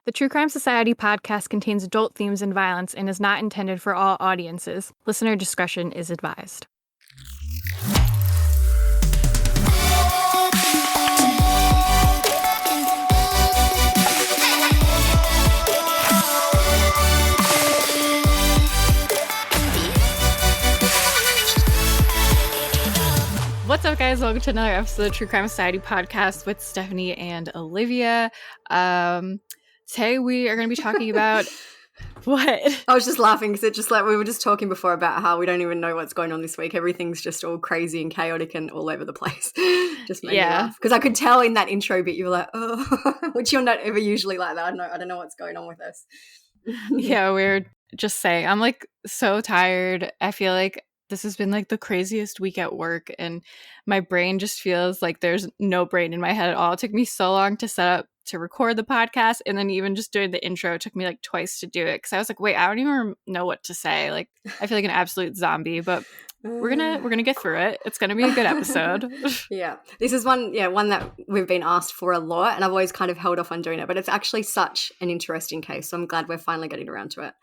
The True Crime Society podcast contains adult themes and violence and is not intended for all audiences. Listener discretion is advised. What's up, guys? Welcome to another episode of the True Crime Society podcast with Stephanie and Olivia. Today we are going to be talking about what? I was just laughing because it's just like we were just talking before about how we don't even know what's going on this week. Everything's just all crazy and chaotic and all over the place. Just made me laugh because I could tell in that intro bit you were like, oh, which you're not ever usually like that. I don't know what's going on with us. Yeah, we're just saying. I'm like so tired. I feel like this has been like the craziest week at work and my brain just feels like there's no brain in my head at all. It took me so long to set up to record the podcast, and then even just doing the intro, it took me like twice to do it because I was like, wait, I don't even know what to say. Like, I feel like an absolute zombie, but we're gonna get through it. It's gonna be a good episode. Yeah, this is one that we've been asked for a lot, and I've always kind of held off on doing it, but it's actually such an interesting case, so I'm glad we're finally getting around to it.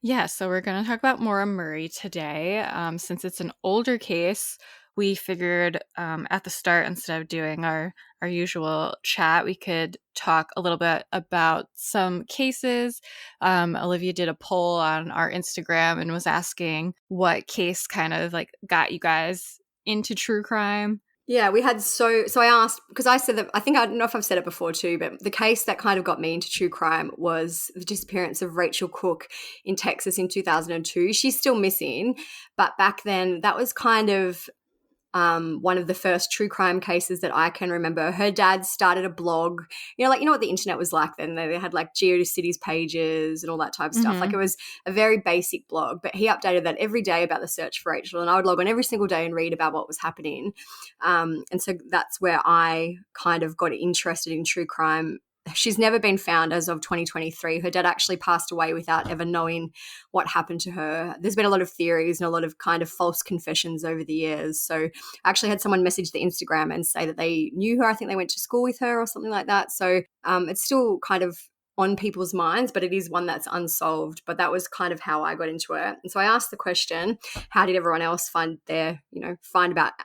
Yeah, so we're going to talk about Maura Murray today. Since it's an older case, we figured at the start, instead of doing our usual chat, we could talk a little bit about some cases. Olivia did a poll on our Instagram and was asking what case kind of like got you guys into true crime. Yeah, we had so I asked, because I said that, I don't know if I've said it before too, but the case that kind of got me into true crime was the disappearance of Rachel Cook in Texas in 2002. She's still missing, but back then that was kind of one of the first true crime cases that I can remember. Her dad started a blog, you know what the internet was like then. They had like GeoCities pages and all that type of stuff. Like it was a very basic blog, but he updated that every day about the search for Rachel, and I would log on every single day and read about what was happening. And so that's where I kind of got interested in true crime. She's never been found as of 2023. Her dad actually passed away without ever knowing what happened to her. There's been a lot of theories and a lot of kind of false confessions over the years. So I actually had someone message the Instagram and say that they knew her. I think they went to school with her or something like that. So it's still kind of on people's minds, but it is one that's unsolved. But that was kind of how I got into it. And so I asked the question, how did everyone else find out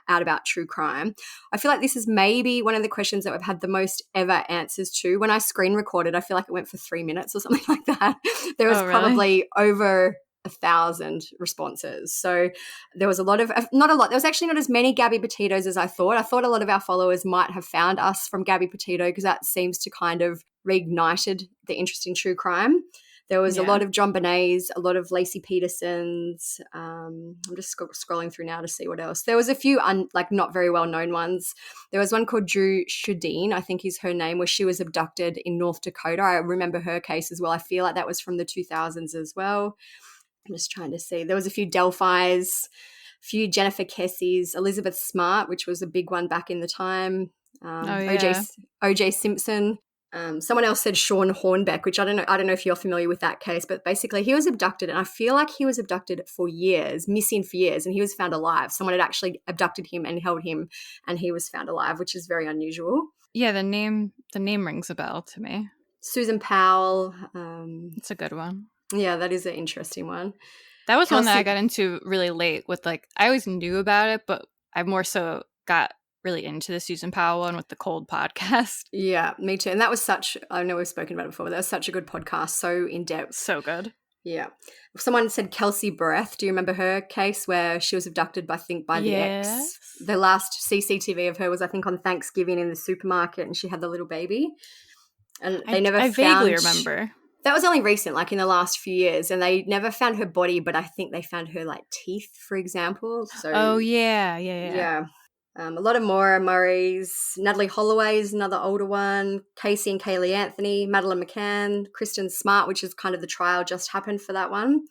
about true crime? I feel like this is maybe one of the questions that we've had the most ever answers to. When I screen recorded, I feel like it went for 3 minutes or something like that. There was probably over 1,000 responses. So there was not a lot. There was actually not as many Gabby Petitos as I thought. I thought a lot of our followers might have found us from Gabby Petito because that seems to kind of reignited the interest in true crime. There was a lot of John Bonet's, a lot of Lacey Peterson's. I'm just scrolling through now to see what else. There was a few not very well-known ones. There was one called Drew Shadeen, I think is her name, where she was abducted in North Dakota. I remember her case as well. I feel like that was from the 2000s as well. I'm just trying to see. There was a few Delphi's, a few Jennifer Kessies, Elizabeth Smart, which was a big one back in the time. OJ Simpson. Someone else said Sean Hornbeck, which I don't know if you're familiar with that case, but basically he was abducted, and I feel like he was abducted for years, missing for years, and he was found alive. Someone had actually abducted him and held him, and he was found alive, which is very unusual. Yeah, the name rings a bell to me. Susan Powell. It's a good one. Yeah, that is an interesting one. That was one that I got into really late with, like, I always knew about it, but I more so got really into the Susan Powell one with the Cold podcast. Yeah, me too. And that was I know we've spoken about it before, but that was such a good podcast, so in-depth. So good. Yeah. Someone said Kelsey Breath. Do you remember her case where she was abducted by the ex? The last CCTV of her was, I think, on Thanksgiving in the supermarket, and she had the little baby. And they never found... I vaguely remember. That was only recent, like in the last few years, and they never found her body, but I think they found her like teeth, for example. So yeah. A lot of Maura Murray's, Natalie Holloway's another older one, Casey and Kaylee Anthony, Madeline McCann, Kristen Smart, which is kind of the trial just happened for that one.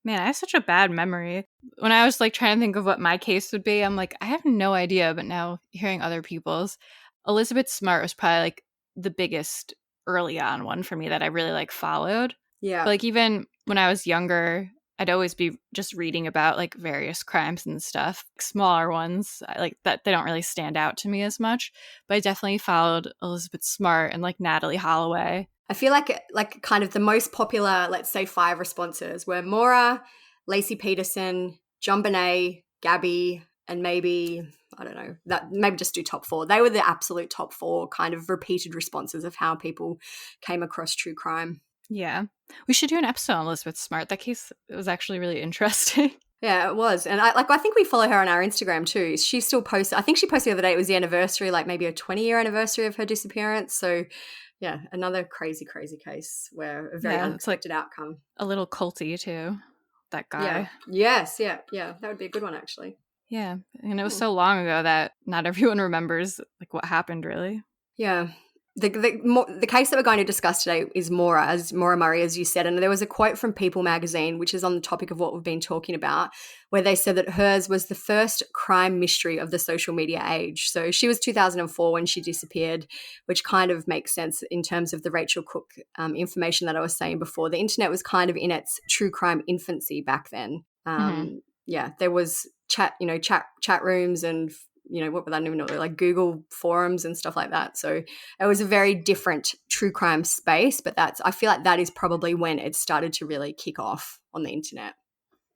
Man, I have such a bad memory. When I was like trying to think of what my case would be, I'm like, I have no idea, but now hearing other people's, Elizabeth Smart was probably like the biggest early on one for me that I really like followed. Yeah. But like even when I was younger, I'd always be just reading about like various crimes and stuff, smaller ones like that. They don't really stand out to me as much, but I definitely followed Elizabeth Smart and like Natalie Holloway. I feel like kind of the most popular, let's say 5 responses were Maura, Lacey Peterson, John Bonet, Gabby, and maybe, I don't know, that maybe just do top 4. They were the absolute top 4 kind of repeated responses of how people came across true crime. Yeah. We should do an episode on Elizabeth Smart. That case, it was actually really interesting. Yeah, it was. And I think we follow her on our Instagram too. She still posts, I think she posted the other day, it was the anniversary, like maybe a 20-year anniversary of her disappearance. So yeah, another crazy case where a very unexpected outcome. A little culty too, that guy. Yeah. Yes, yeah. That would be a good one actually. Yeah, and it was so long ago that not everyone remembers like what happened really. Yeah. The case that we're going to discuss today is Maura Murray, as you said. And there was a quote from People magazine, which is on the topic of what we've been talking about, where they said that hers was the first crime mystery of the social media age. So she was 2004 when she disappeared, which kind of makes sense in terms of the Rachel Cook information that I was saying before. The internet was kind of in its true crime infancy back then. Yeah, there was chat rooms and what would I even know, like Google forums and stuff like that. So it was a very different true crime space, but I feel like that is probably when it started to really kick off on the internet.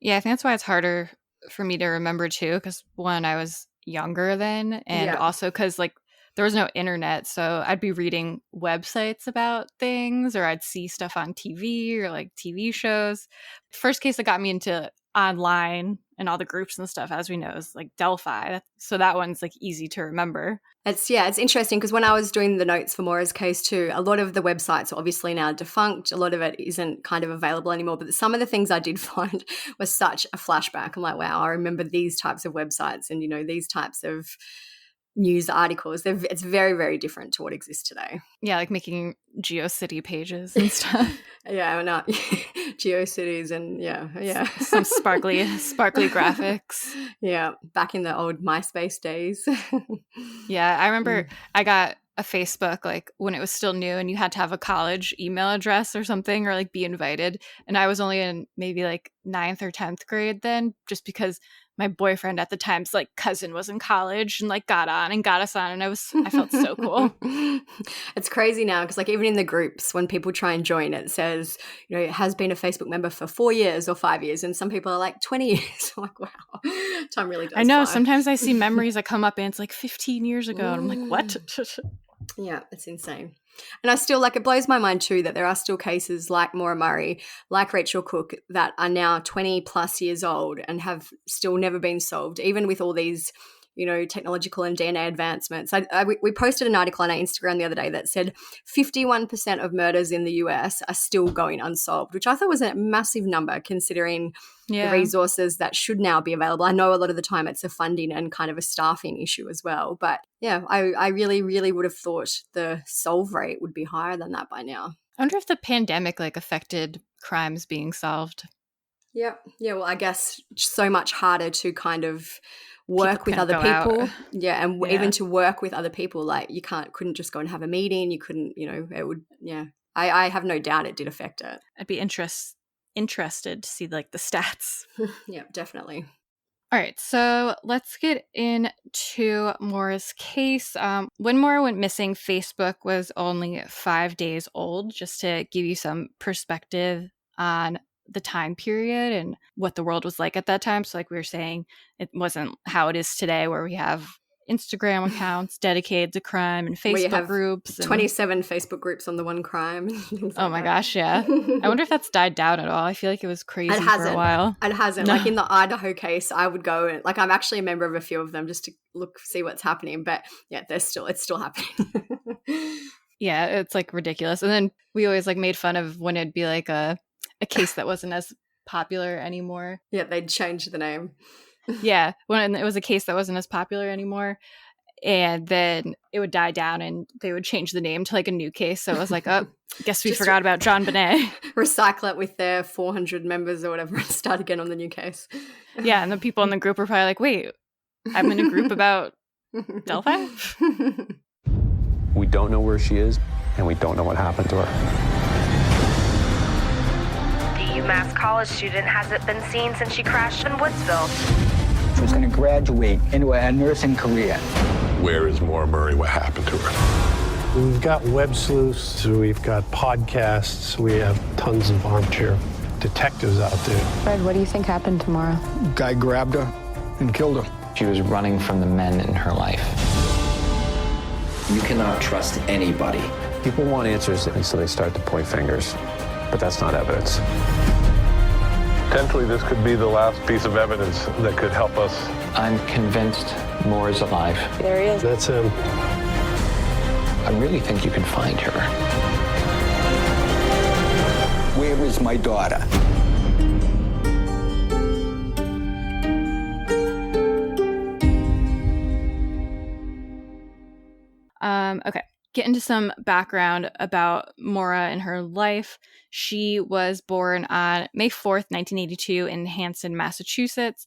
Yeah, I think that's why it's harder for me to remember too, because one, I was younger then, and also because like there was no internet, so I'd be reading websites about things, or I'd see stuff on TV or like TV shows. First case that got me into online and all the groups and stuff, as we know, is like Delphi. So that one's like easy to remember. It's interesting because when I was doing the notes for Maura's case too, a lot of the websites are obviously now defunct. A lot of it isn't kind of available anymore. But some of the things I did find was such a flashback. I'm like, wow, I remember these types of websites and, these types of news articles. It's very, very different to what exists today. Yeah, like making GeoCity pages and stuff. Yeah, no, GeoCities and yeah. Some sparkly graphics. Yeah, back in the old MySpace days. Yeah, I remember I got a Facebook like when it was still new and you had to have a college email address or something or like be invited. And I was only in maybe like 9th or 10th grade then, just because my boyfriend at the time's like cousin was in college and like got us on, and I felt so cool. It's crazy now because like even in the groups when people try and join, it says it has been a Facebook member for 4 years or 5 years, and some people are like 20 years. I'm like, wow, time really does I know fly. Sometimes I see memories that come up and it's like 15 years ago and I'm like, what? Yeah, it's insane. And I still it blows my mind too that there are still cases like Maura Murray, like Rachel Cook, that are now 20 plus years old and have still never been solved, even with all these technological and DNA advancements. We posted an article on our Instagram the other day that said 51% of murders in the US are still going unsolved, which I thought was a massive number considering the resources that should now be available. I know a lot of the time it's a funding and kind of a staffing issue as well. But yeah, I really, really would have thought the solve rate would be higher than that by now. I wonder if the pandemic affected crimes being solved. Yeah. Well, I guess so much harder to kind of work with other people. Yeah. And even to work with other people, like you couldn't just go and have a meeting. You couldn't, it would, I have no doubt it did affect it. I'd be interested to see like the stats. Yeah, definitely. All right, so let's get into Maura's case. When Maura went missing, Facebook was only 5 days old, just to give you some perspective on the time period and what the world was like at that time. So like we were saying, it wasn't how it is today where we have Instagram accounts dedicated to crime and Facebook groups. 27 Facebook groups on the one crime. Oh my gosh, yeah. I wonder if that's died down at all. I feel like it was crazy for a while. It hasn't. No. Like in the Idaho case, I would go and I'm actually a member of a few of them just to see what's happening. But yeah, it's still happening. Yeah, it's ridiculous. And then we always made fun of when it'd be a case that wasn't as popular anymore. Yeah, they'd change the name. Yeah, when it was a case that wasn't as popular anymore, and then it would die down and they would change the name to a new case. So it was oh, guess we forgot about John Bonet. Recycle it with their 400 members or whatever and start again on the new case. Yeah, and the people in the group were probably wait, I'm in a group about Delphi? We don't know where she is, and we don't know what happened to her. The UMass college student hasn't been seen since she crashed in Woodsville. She was going to graduate into a nursing career. Where is Maura Murray? What happened to her? We've got web sleuths, we've got podcasts, we have tons of armchair detectives out there. Fred, what do you think happened to Maura? Guy grabbed her and killed her. She was running from the men in her life. You cannot trust anybody. People want answers, and so they start to point fingers, but that's not evidence. Potentially, this could be the last piece of evidence that could help us. I'm convinced Maura's alive. There he is. That's him. I really think you can find her. Where is my daughter? Okay. Get into some background about Maura and her life. She was born on May 4th, 1982 in Hanson, Massachusetts.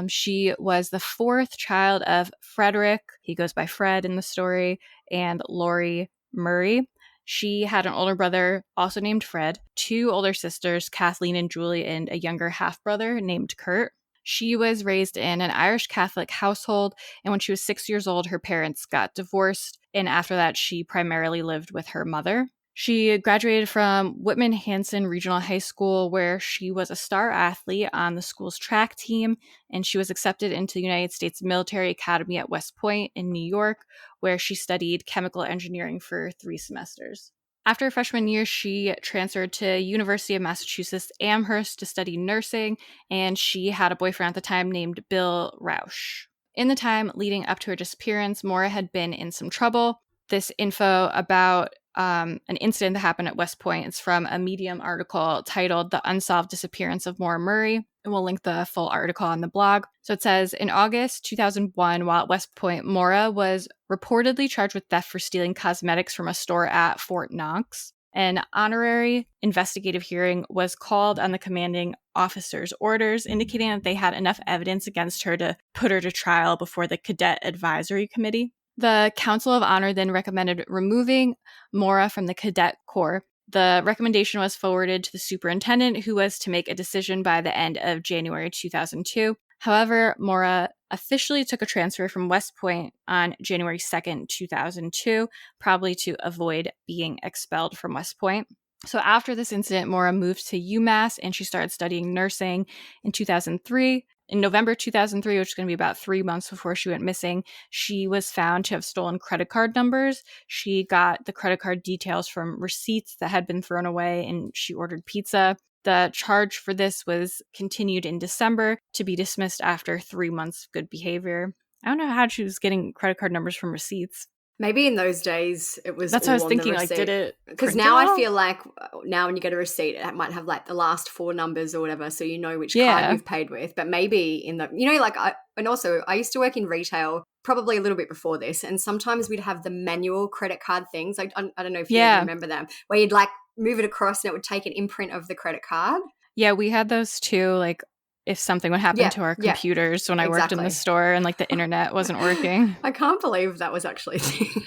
She was the fourth child of Frederick, he goes by Fred in the story, and Lori Murray. She had an older brother, also named Fred, two older sisters, Kathleen and Julie, and a younger half-brother named Kurt. She was raised in an Irish Catholic household, and when she was 6 years old, her parents got divorced, and after that, she primarily lived with her mother. She graduated from Whitman-Hanson Regional High School, where she was a star athlete on the school's track team, and she was accepted into the United States Military Academy at West Point in New York, where she studied chemical engineering for 3 semesters. After her freshman year, she transferred to University of Massachusetts Amherst to study nursing, and she had a boyfriend at the time named Bill Rausch. In the time leading up to her disappearance, Maura had been in some trouble. This info about an incident that happened at West Point is from a Medium article titled The Unsolved Disappearance of Maura Murray, and we'll link the full article on the blog. So it says, in August 2001, while at West Point, Maura was reportedly charged with theft for stealing cosmetics from a store at Fort Knox. An honorary investigative hearing was called on the commanding officer's orders, indicating that they had enough evidence against her to put her to trial before the Cadet Advisory Committee. The Council of Honor then recommended removing Maura from the Cadet Corps. The recommendation was forwarded to the superintendent, who was to make a decision by the end of January 2002. However, Maura officially took a transfer from West Point on January 2nd, 2002, probably to avoid being expelled from West Point. So after this incident, Maura moved to UMass and she started studying nursing in 2003. In November 2003, which is going to be about 3 months before she went missing, she was found to have stolen credit card numbers. She got the credit card details from receipts that had been thrown away, and she ordered pizza. The charge for this was continued in December to be dismissed after 3 months of good behavior. I don't know how she was getting credit card numbers from receipts. Maybe in those days it was. That's what I was thinking. Like, did it? Because now I feel like now when you get a receipt, it might have like the last 4 numbers or whatever, so you know which card you've paid with. But maybe in the, like, and also I used to work in retail, probably a little bit before this, and sometimes we'd have the manual credit card things. Like, I don't know if you remember them, where you'd like move it across and it would take an imprint of the credit card. Yeah, we had those too. Like, if something would happen to our computers when I worked in the store and like the internet wasn't working. I can't believe that was actually a thing.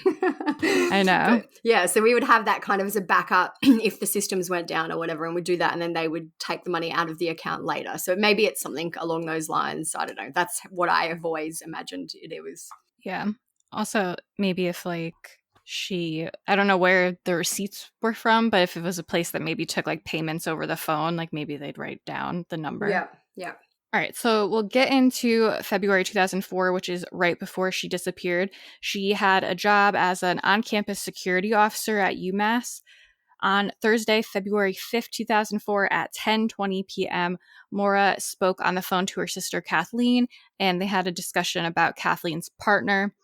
I know. But, so we would have that kind of as a backup if the systems went down or whatever, and we'd do that, and then they would take the money out of the account later. So maybe it's something along those lines. I don't know. That's what I have always imagined it was. Yeah. Also, maybe if like I don't know where the receipts were from, but if it was a place that maybe took like payments over the phone, like maybe they'd write down the number. Yeah. All right, so we'll get into February 2004, which is right before she disappeared. She had a job as an on-campus security officer at UMass. On Thursday, February 5th, 2004 at 10:20 p.m., Maura spoke on the phone to her sister Kathleen, and they had a discussion about Kathleen's partner.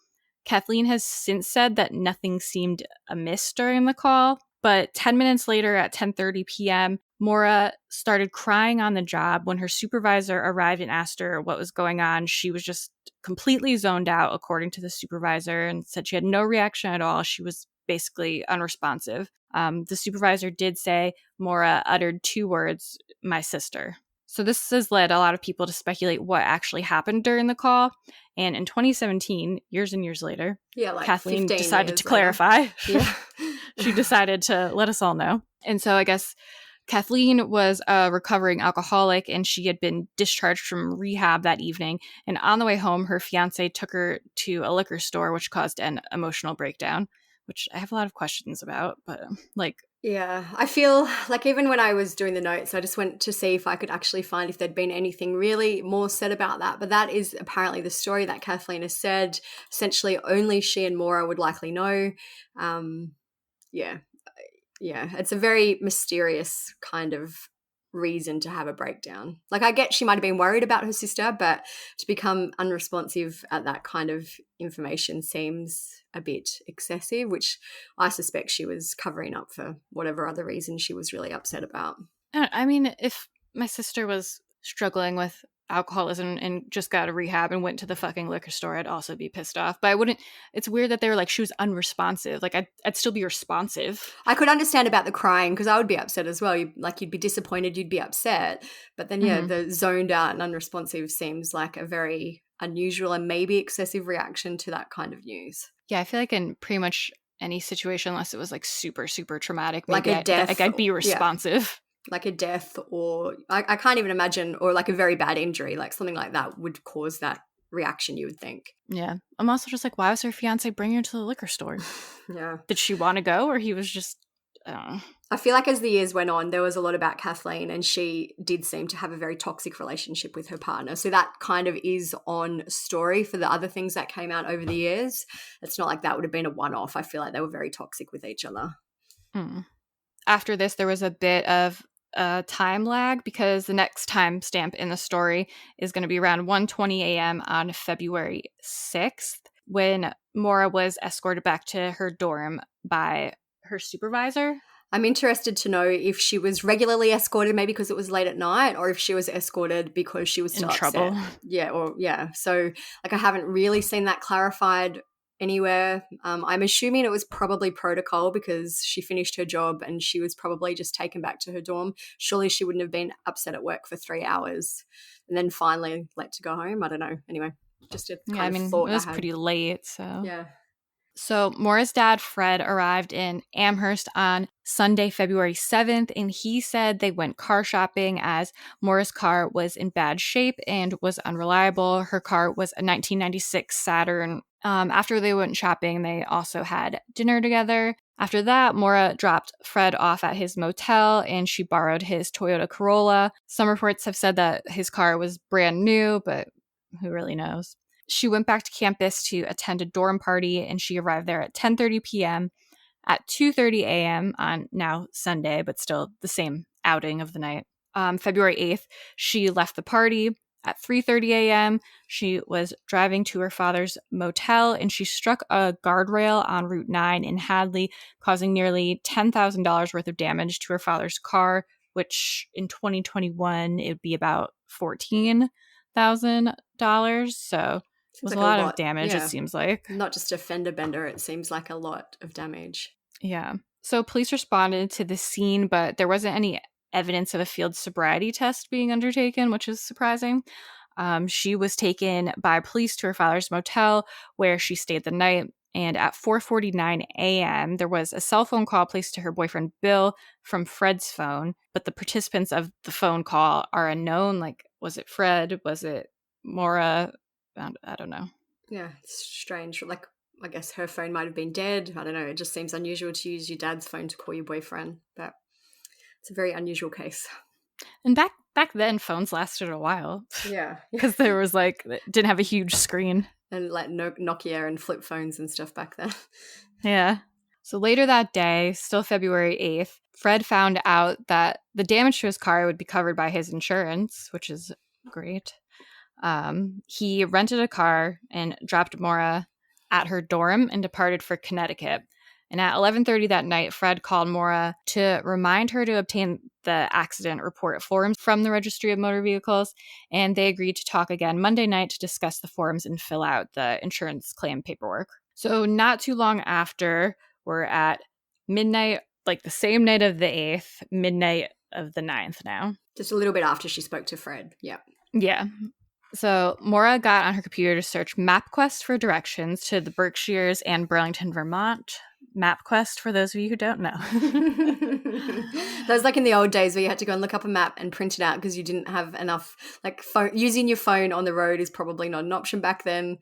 Kathleen has since said that nothing seemed amiss during the call, but 10 minutes later at 10:30 p.m., Maura started crying on the job. When her supervisor arrived and asked her what was going on, she was just completely zoned out, according to the supervisor, and said she had no reaction at all. She was basically unresponsive. The supervisor did say Maura uttered 2 words, "my sister." So this has led a lot of people to speculate what actually happened during the call. And in 2017, years and years later, Kathleen decided to clarify. She decided to let us all know. And so I guess Kathleen was a recovering alcoholic, and she had been discharged from rehab that evening. And on the way home, her fiance took her to a liquor store, which caused an emotional breakdown, which I have a lot of questions about. But yeah, I feel like even when I was doing the notes, I just went to see if I could actually find if there'd been anything really more said about that. But that is apparently the story that Kathleen has said. Essentially, only she and Maura would likely know. Yeah, it's a very mysterious kind of reason to have a breakdown. Like, I get she might have been worried about her sister, but to become unresponsive at that kind of information seems a bit excessive, which I suspect she was covering up for whatever other reason she was really upset about. I mean, if my sister was struggling with alcoholism and just got a rehab and went to the fucking liquor store, I'd also be pissed off. But I wouldn't. It's weird that they were like, she was unresponsive. Like, I'd still be responsive. I could understand about the crying, because I would be upset as well. You'd be disappointed, you'd be upset. But then, the zoned out and unresponsive seems like a very unusual and maybe excessive reaction to that kind of news. Yeah, I feel like in pretty much any situation, unless it was like super, super traumatic, like a death, I'd be responsive. Like a death, or I can't even imagine, or like a very bad injury, like something like that would cause that reaction, you would think. Yeah. I'm also just like, why was her fiance bringing her to the liquor store? Yeah. Did she want to go, or he was just, I don't know. I feel like as the years went on, there was a lot about Kathleen, and she did seem to have a very toxic relationship with her partner. So that kind of is on story for the other things that came out over the years. It's not like that would have been a one-off. I feel like they were very toxic with each other. After this, there was a bit of a time lag, because the next time stamp in the story is going to be around 1:20 a.m. on February 6th, when Maura was escorted back to her dorm by her supervisor. I'm interested to know if she was regularly escorted, maybe because it was late at night, or if she was escorted because she was still in trouble. Yeah. So, like, I haven't really seen that clarified anywhere. I'm assuming it was probably protocol, because she finished her job and she was probably just taken back to her dorm. Surely she wouldn't have been upset at work for 3 hours and then finally let to go home. I don't know. Anyway, just a kind of thought. It was pretty late, so yeah. So Maura's dad, Fred, arrived in Amherst on Sunday, February 7th, and he said they went car shopping as Maura's car was in bad shape and was unreliable. Her car was a 1996 Saturn. After they went shopping, they also had dinner together. After that, Maura dropped Fred off at his motel, and she borrowed his Toyota Corolla. Some reports have said that his car was brand new, but who really knows? She went back to campus to attend a dorm party, and she arrived there at 10:30 p.m. At 2:30 a.m. on now Sunday, but still the same outing of the night. February 8th, she left the party. At 3:30 a.m., she was driving to her father's motel, and she struck a guardrail on Route 9 in Hadley, causing nearly $10,000 worth of damage to her father's car, which in 2021, it would be about $14,000. So it was like a lot of damage, it seems like. Not just a fender bender, it seems like a lot of damage. Yeah. So police responded to the scene, but there wasn't any evidence of a field sobriety test being undertaken, which is surprising. She was taken by police to her father's motel, where she stayed the night. And at 4:49 a.m., there was a cell phone call placed to her boyfriend, Bill, from Fred's phone. But the participants of the phone call are unknown. Like, was it Fred? Was it Maura? I don't know. Yeah, it's strange. Like, I guess her phone might have been dead. I don't know. It just seems unusual to use your dad's phone to call your boyfriend. But it's a very unusual case. And back then, phones lasted a while. Yeah. Because there was didn't have a huge screen. And like Nokia and flip phones and stuff back then. Yeah. So later that day, still February 8th, Fred found out that the damage to his car would be covered by his insurance, which is great. He rented a car and dropped Maura at her dorm and departed for Connecticut. And at 11:30 that night, Fred called Maura to remind her to obtain the accident report forms from the Registry of Motor Vehicles, and they agreed to talk again Monday night to discuss the forms and fill out the insurance claim paperwork. So not too long after, we're at midnight, like the same night of the 8th, midnight of the 9th now. Just a little bit after she spoke to Fred, yeah. Yeah. So Maura got on her computer to search MapQuest for directions to the Berkshires and Burlington, Vermont, MapQuest, for those of you who don't know. That was like in the old days where you had to go and look up a map and print it out because you didn't have enough, like using your phone on the road is probably not an option back then.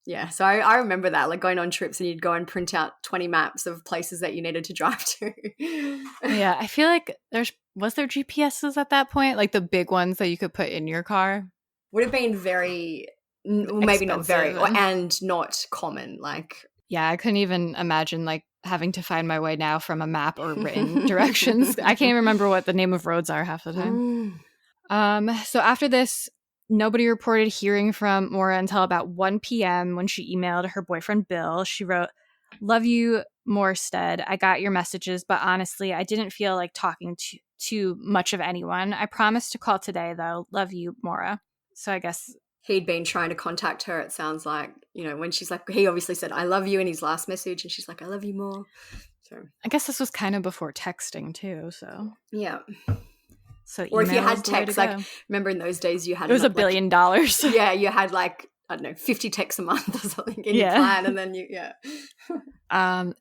Yeah, so I remember that, like going on trips and you'd go and print out 20 maps of places that you needed to drive to. Yeah, I feel like was there GPSs at that point? Like the big ones that you could put in your car? Would have been very, maybe not very, and not common. Like, yeah, I couldn't even imagine like having to find my way now from a map or written directions. I can't even remember what the name of roads are half the time. So after this, nobody reported hearing from Maura until about 1 p.m. when she emailed her boyfriend, Bill. She wrote, "Love you, Morstead. I got your messages, but honestly, I didn't feel like talking to much of anyone. I promised to call today, though. Love you, Maura." So I guess he'd been trying to contact her, it sounds like, you know, when she's like, he obviously said, "I love you" in his last message, and she's like, "I love you more." So I guess this was kind of before texting too, so. Yeah. So or if you had text, like, remember in those days you had... It was $1 billion. Yeah, you had like, I don't know, 50 texts a month or something in your plan, and then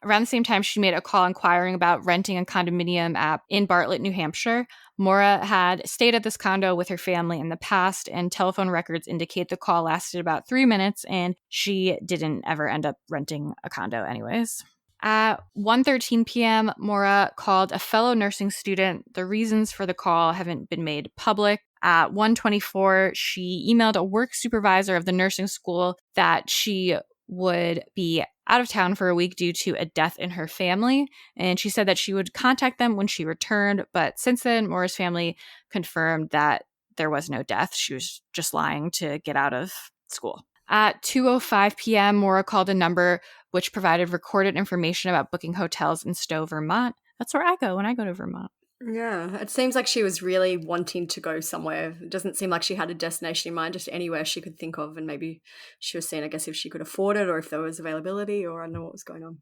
Around the same time, she made a call inquiring about renting a condominium in Bartlett, New Hampshire. Maura had stayed at this condo with her family in the past, and telephone records indicate the call lasted about 3 minutes, and she didn't ever end up renting a condo anyways. At 1:13 p.m., Maura called a fellow nursing student. The reasons for the call haven't been made public. At 1:24, she emailed a work supervisor of the nursing school that she would be out of town for a week due to a death in her family, and she said that she would contact them when she returned, but since then, Maura's family confirmed that there was no death. She was just lying to get out of school. At 2:05 p.m., Maura called a number which provided recorded information about booking hotels in Stowe, Vermont. That's where I go when I go to Vermont. Yeah, it seems like she was really wanting to go somewhere. It doesn't seem like she had a destination in mind, just anywhere she could think of, and maybe she was seeing, I guess, if she could afford it or if there was availability, or I don't know what was going on.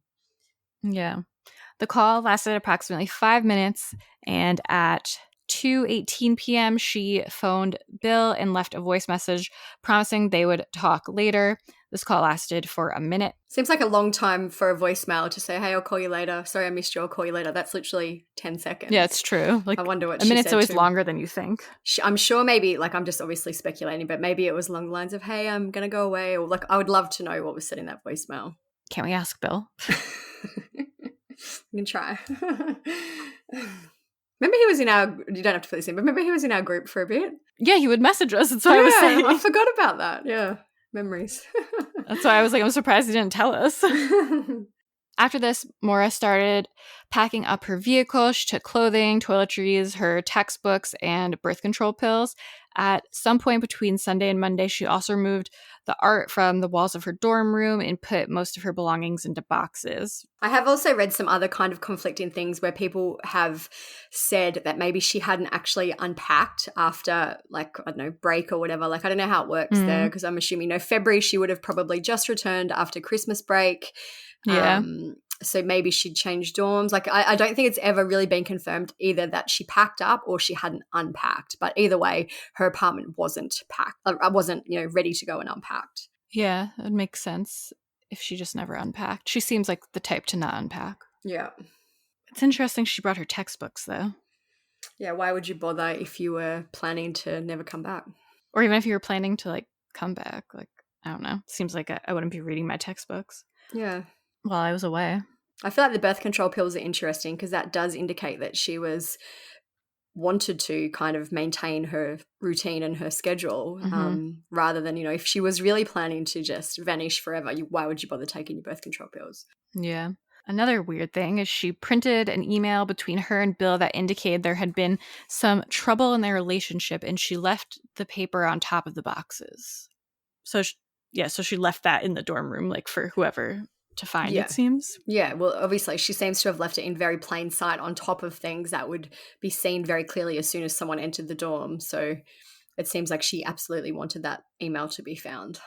Yeah. The call lasted approximately 5 minutes, and at 2:18 p.m., she phoned Bill and left a voice message promising they would talk later. This call lasted for a minute. Seems like a long time for a voicemail to say, "Hey, I'll call you later. Sorry, I missed you. I'll call you later." That's literally 10 seconds. Yeah, it's true. Like, I wonder what a minute's always longer than you think. I'm sure maybe, like, I'm just obviously speculating, but maybe it was along the lines of, "Hey, I'm going to go away," or like, I would love to know what was said in that voicemail. Can't we ask Bill? We can try. Remember he was in our, you don't have to put this in, but remember he was in our group for a bit? Yeah, he would message us. That's what I was saying. I forgot about that. Yeah, memories. That's why I was like, I'm surprised he didn't tell us. After this, Maura started packing up her vehicle. She took clothing, toiletries, her textbooks, and birth control pills. At some point between Sunday and Monday, she also removed the art from the walls of her dorm room and put most of her belongings into boxes. I have also read some other kind of conflicting things where people have said that maybe she hadn't actually unpacked after, like, I don't know, break or whatever. Like, I don't know how it works there, because I'm assuming, February she would have probably just returned after Christmas break. Yeah. So maybe she'd changed dorms. Like, I don't think it's ever really been confirmed either that she packed up or she hadn't unpacked. But either way, her apartment wasn't packed. I wasn't, ready to go and unpacked. Yeah, it makes sense if she just never unpacked. She seems like the type to not unpack. Yeah. It's interesting she brought her textbooks, though. Yeah, why would you bother if you were planning to never come back? Or even if you were planning to, like, come back. Like, I don't know. Seems like I wouldn't be reading my textbooks. Yeah. While I was away. I feel like the birth control pills are interesting because that does indicate that she wanted to kind of maintain her routine and her schedule, rather than, if she was really planning to just vanish forever, why would you bother taking your birth control pills? Yeah. Another weird thing is she printed an email between her and Bill that indicated there had been some trouble in their relationship, and she left the paper on top of the boxes. So she left that in the dorm room, like, for whoever to find, it seems. Yeah, well, obviously she seems to have left it in very plain sight on top of things that would be seen very clearly as soon as someone entered the dorm. So it seems like she absolutely wanted that email to be found.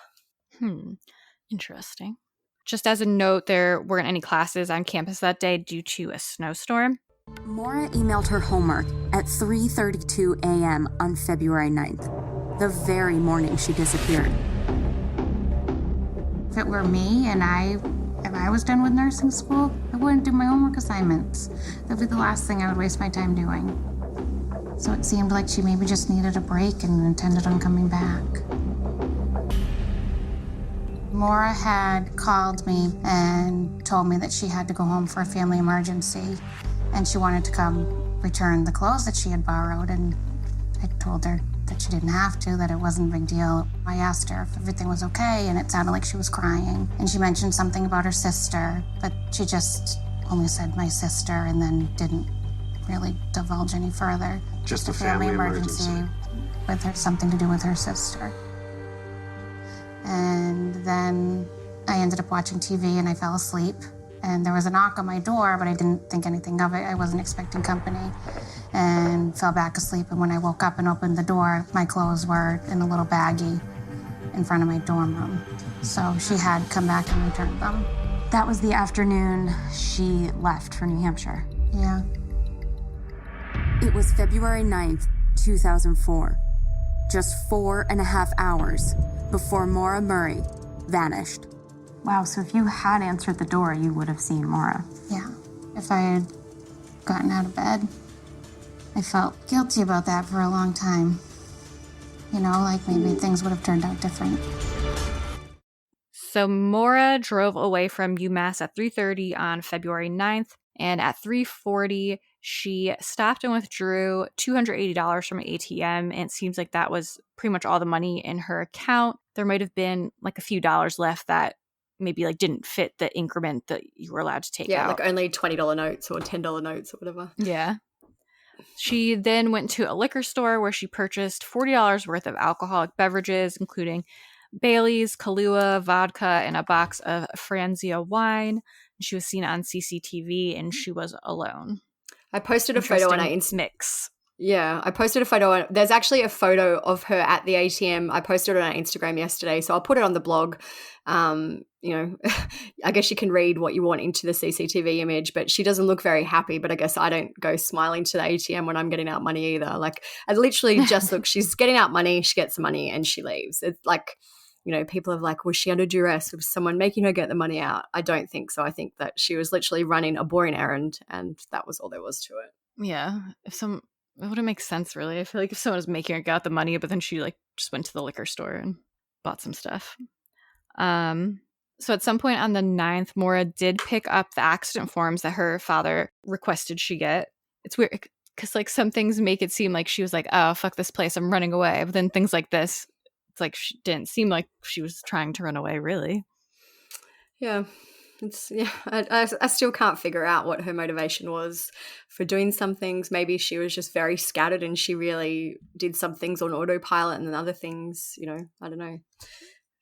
Interesting. Just as a note, there weren't any classes on campus that day due to a snowstorm. Maura emailed her homework at 3:32 a.m. on February 9th, the very morning she disappeared. If it were me and I If I was done with nursing school, I wouldn't do my homework assignments. That would be the last thing I would waste my time doing. So it seemed like she maybe just needed a break and intended on coming back. Maura had called me and told me that she had to go home for a family emergency, and she wanted to come return the clothes that she had borrowed, and I told her that she didn't have to, that it wasn't a big deal. I asked her if everything was okay, and it sounded like she was crying. And she mentioned something about her sister, but she just only said my sister and then didn't really divulge any further. Just a family emergency. With her, something to do with her sister. And then I ended up watching TV and I fell asleep. And there was a knock on my door, but I didn't think anything of it. I wasn't expecting company and fell back asleep. And when I woke up and opened the door, my clothes were in a little baggie in front of my dorm room. So she had come back and returned them. That was the afternoon she left for New Hampshire. Yeah. It was February 9th, 2004. Just 4.5 hours before Maura Murray vanished. Wow, so if you had answered the door, you would have seen Maura. Yeah. If I had gotten out of bed, I felt guilty about that for a long time. You know, like maybe things would have turned out different. So Maura drove away from UMass at 3:30 on February 9th, and at 3:40, she stopped and withdrew $280 from an ATM, and it seems like that was pretty much all the money in her account. There might have been like a few dollars left that maybe like didn't fit the increment that you were allowed to take out. Yeah, like only $20 notes or $10 notes or whatever. Yeah. She then went to a liquor store where she purchased $40 worth of alcoholic beverages, including Bailey's, Kahlua, vodka, and a box of Franzia wine. She was seen on CCTV and she was alone. I posted a photo on our mix. Yeah, I posted a photo. There's actually a photo of her at the ATM. I posted it on Instagram yesterday, so I'll put it on the blog. You know, I guess you can read what you want into the CCTV image, but she doesn't look very happy. But I guess I don't go smiling to the ATM when I'm getting out money either. Like, I literally just look, she's getting out money, she gets the money, and she leaves. It's like, you know, people are like, was she under duress? Was someone making her get the money out? I don't think so. I think that she was literally running a boring errand, and that was all there was to it. Yeah. It wouldn't make sense, really. I feel like if someone was making her get out the money, but then she like just went to the liquor store and bought some stuff. So at some point on the 9th, Maura did pick up the accident forms that her father requested she get. It's weird because like some things make it seem like she was like, oh, fuck this place, I'm running away. But then things like this, it's like she didn't seem like she was trying to run away, really. Yeah. I still can't figure out what her motivation was for doing some things. Maybe she was just very scattered and she really did some things on autopilot and then other things, you know, I don't know.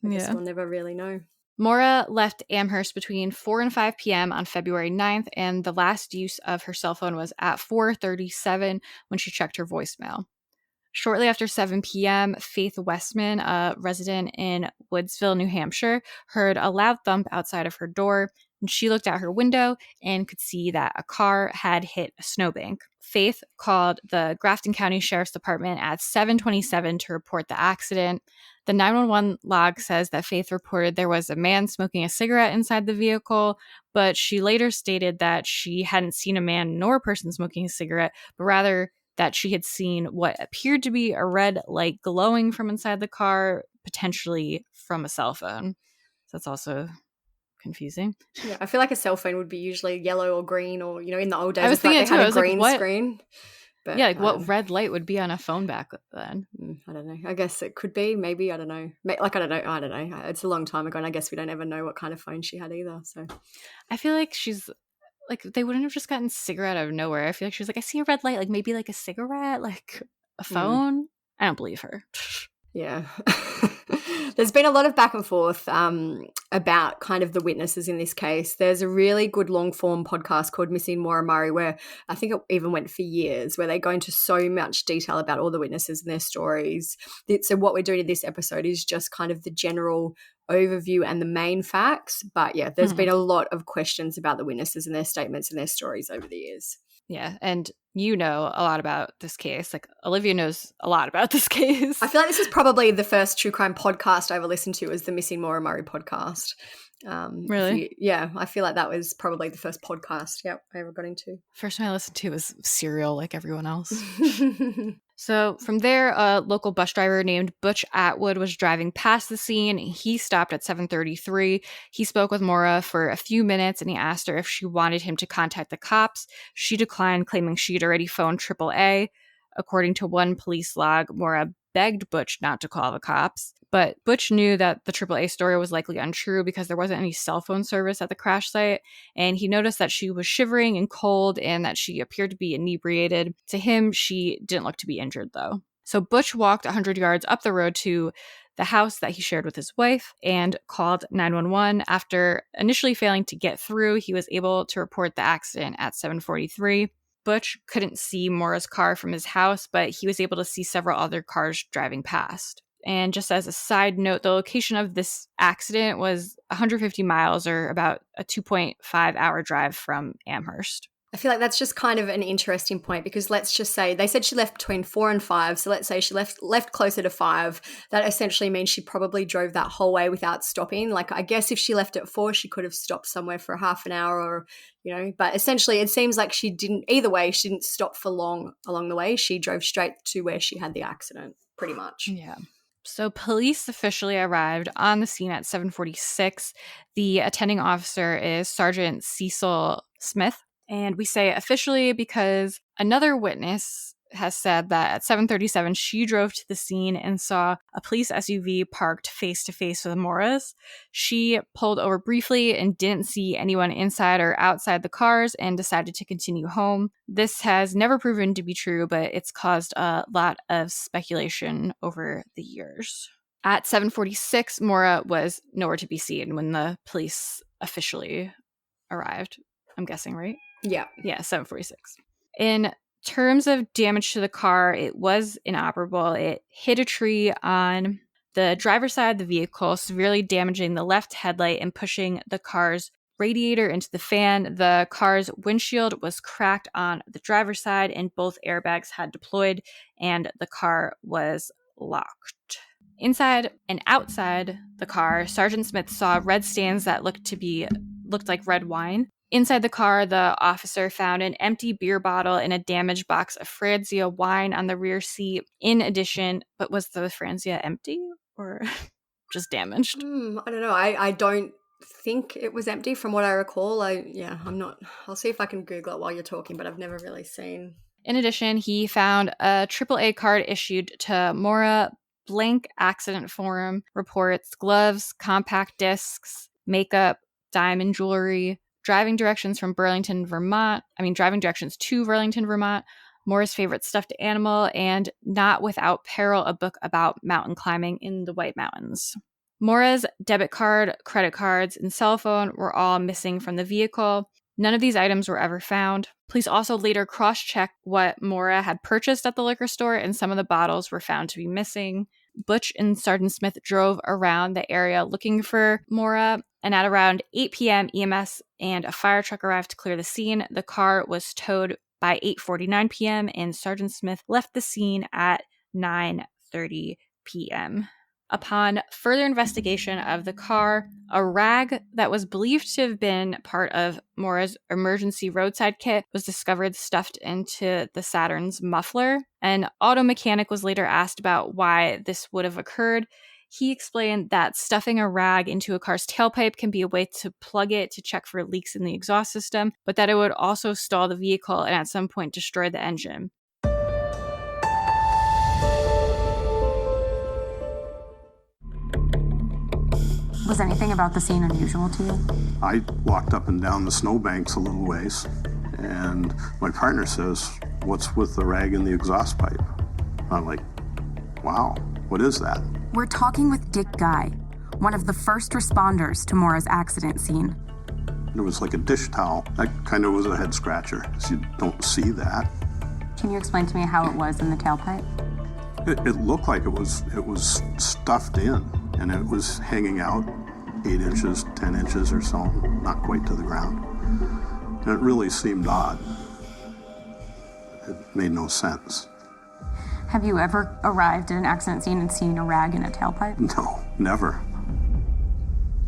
I guess we'll never really know. Maura left Amherst between 4 and 5 p.m. on February 9th, and the last use of her cell phone was at 4:37 when she checked her voicemail. Shortly after 7 p.m., Faith Westman, a resident in Woodsville, New Hampshire, heard a loud thump outside of her door, and she looked out her window and could see that a car had hit a snowbank. Faith called the Grafton County Sheriff's Department at 7:27 to report the accident. The 911 log says that Faith reported there was a man smoking a cigarette inside the vehicle, but she later stated that she hadn't seen a man nor a person smoking a cigarette, but rather that she had seen what appeared to be a red light glowing from inside the car, potentially from a cell phone. So that's also confusing. Yeah, I feel like a cell phone would be usually yellow or green, or, you know, in the old days, I was thinking they had a green like, screen. But, yeah, like what red light would be on a phone back then? I don't know. I guess it could be. Maybe. I don't know. Like, I don't know. It's a long time ago, and I guess we don't ever know what kind of phone she had either. So I feel like she's like, they wouldn't have just gotten cigarette out of nowhere. I feel like she was like, I see a red light, like maybe like a cigarette, like a phone. I don't believe her. Yeah. There's been a lot of back and forth about kind of the witnesses in this case. There's a really good long form podcast called Missing Maura Murray, where I think it even went for years, where they go into so much detail about all the witnesses and their stories. So what we're doing in this episode is just kind of the general overview and the main facts. But yeah, there's been a lot of questions about the witnesses and their statements and their stories over the years. Yeah, and you know a lot about this case. Like, Olivia knows a lot about this case. I feel like this is probably the first true crime podcast I ever listened to, was the Missing Maura Murray podcast. Really? I feel like that was probably the first podcast I ever got into. First one I listened to was Serial, like everyone else. So from there, a local bus driver named Butch Atwood was driving past the scene. He stopped at 7:33. He spoke with Maura for a few minutes, and he asked her if she wanted him to contact the cops. She declined, claiming she'd already phoned AAA. According to one police log, Maura begged Butch not to call the cops. But Butch knew that the AAA story was likely untrue because there wasn't any cell phone service at the crash site, and he noticed that she was shivering and cold and that she appeared to be inebriated. To him, she didn't look to be injured, though. So Butch walked 100 yards up the road to the house that he shared with his wife and called 911. After initially failing to get through, he was able to report the accident at 7:43. Butch couldn't see Maura's car from his house, but he was able to see several other cars driving past. And just as a side note, the location of this accident was 150 miles or about a 2.5-hour drive from Amherst. I feel like that's just kind of an interesting point because let's just say they said she left between 4 and 5. So let's say she left closer to 5. That essentially means she probably drove that whole way without stopping. Like, I guess if she left at 4, she could have stopped somewhere for half an hour or, but essentially it seems like she didn't stop for long along the way. She drove straight to where she had the accident, pretty much. Yeah. So police officially arrived on the scene at 7:46. The attending officer is Sergeant Cecil Smith. And we say officially because another witness has said that at 7:37, she drove to the scene and saw a police SUV parked face to face with Maura's. She pulled over briefly and didn't see anyone inside or outside the cars and decided to continue home. This has never proven to be true, but it's caused a lot of speculation over the years. At 7:46, Maura was nowhere to be seen when the police officially arrived. I'm guessing, right? Yeah. Yeah, 7:46. In terms of damage to the car, it was inoperable. It hit a tree on the driver's side of the vehicle, severely damaging the left headlight and pushing the car's radiator into the fan. The car's windshield was cracked on the driver's side, and both airbags had deployed, and the car was locked. Inside and outside the car, Sergeant Smith saw red stains that looked like red wine. Inside the car, the officer found an empty beer bottle and a damaged box of Franzia wine on the rear seat. In addition, but was the Franzia empty or just damaged? I don't know. I don't think it was empty from what I recall. I'm not. I'll see if I can Google it while you're talking, but I've never really seen. In addition, he found a AAA card issued to Maura, blank accident form, reports, gloves, compact discs, makeup, diamond jewelry, driving directions to Burlington, Vermont, Maura's favorite stuffed animal, and Not Without Peril, a book about mountain climbing in the White Mountains. Maura's debit card, credit cards, and cell phone were all missing from the vehicle. None of these items were ever found. Police also later cross-checked what Maura had purchased at the liquor store, and some of the bottles were found to be missing. Butch and Sergeant Smith drove around the area looking for Maura, and at around 8 p.m., EMS and a fire truck arrived to clear the scene. The car was towed by 8:49 p.m., and Sergeant Smith left the scene at 9:30 p.m. Upon further investigation of the car, a rag that was believed to have been part of Maura's emergency roadside kit was discovered stuffed into the Saturn's muffler. An auto mechanic was later asked about why this would have occurred. He explained that stuffing a rag into a car's tailpipe can be a way to plug it to check for leaks in the exhaust system, but that it would also stall the vehicle and at some point destroy the engine. Was anything about the scene unusual to you? I walked up and down the snowbanks a little ways, and my partner says, "What's with the rag in the exhaust pipe?" I'm like, "Wow, what is that?" We're talking with Dick Guy, one of the first responders to Maura's accident scene. It was like a dish towel. That kind of was a head scratcher, because you don't see that. Can you explain to me how it was in the tailpipe? It looked like it was stuffed in, and it was hanging out 8 inches, 10 inches or so, not quite to the ground. And it really seemed odd. It made no sense. Have you ever arrived at an accident scene and seen a rag in a tailpipe? No, never.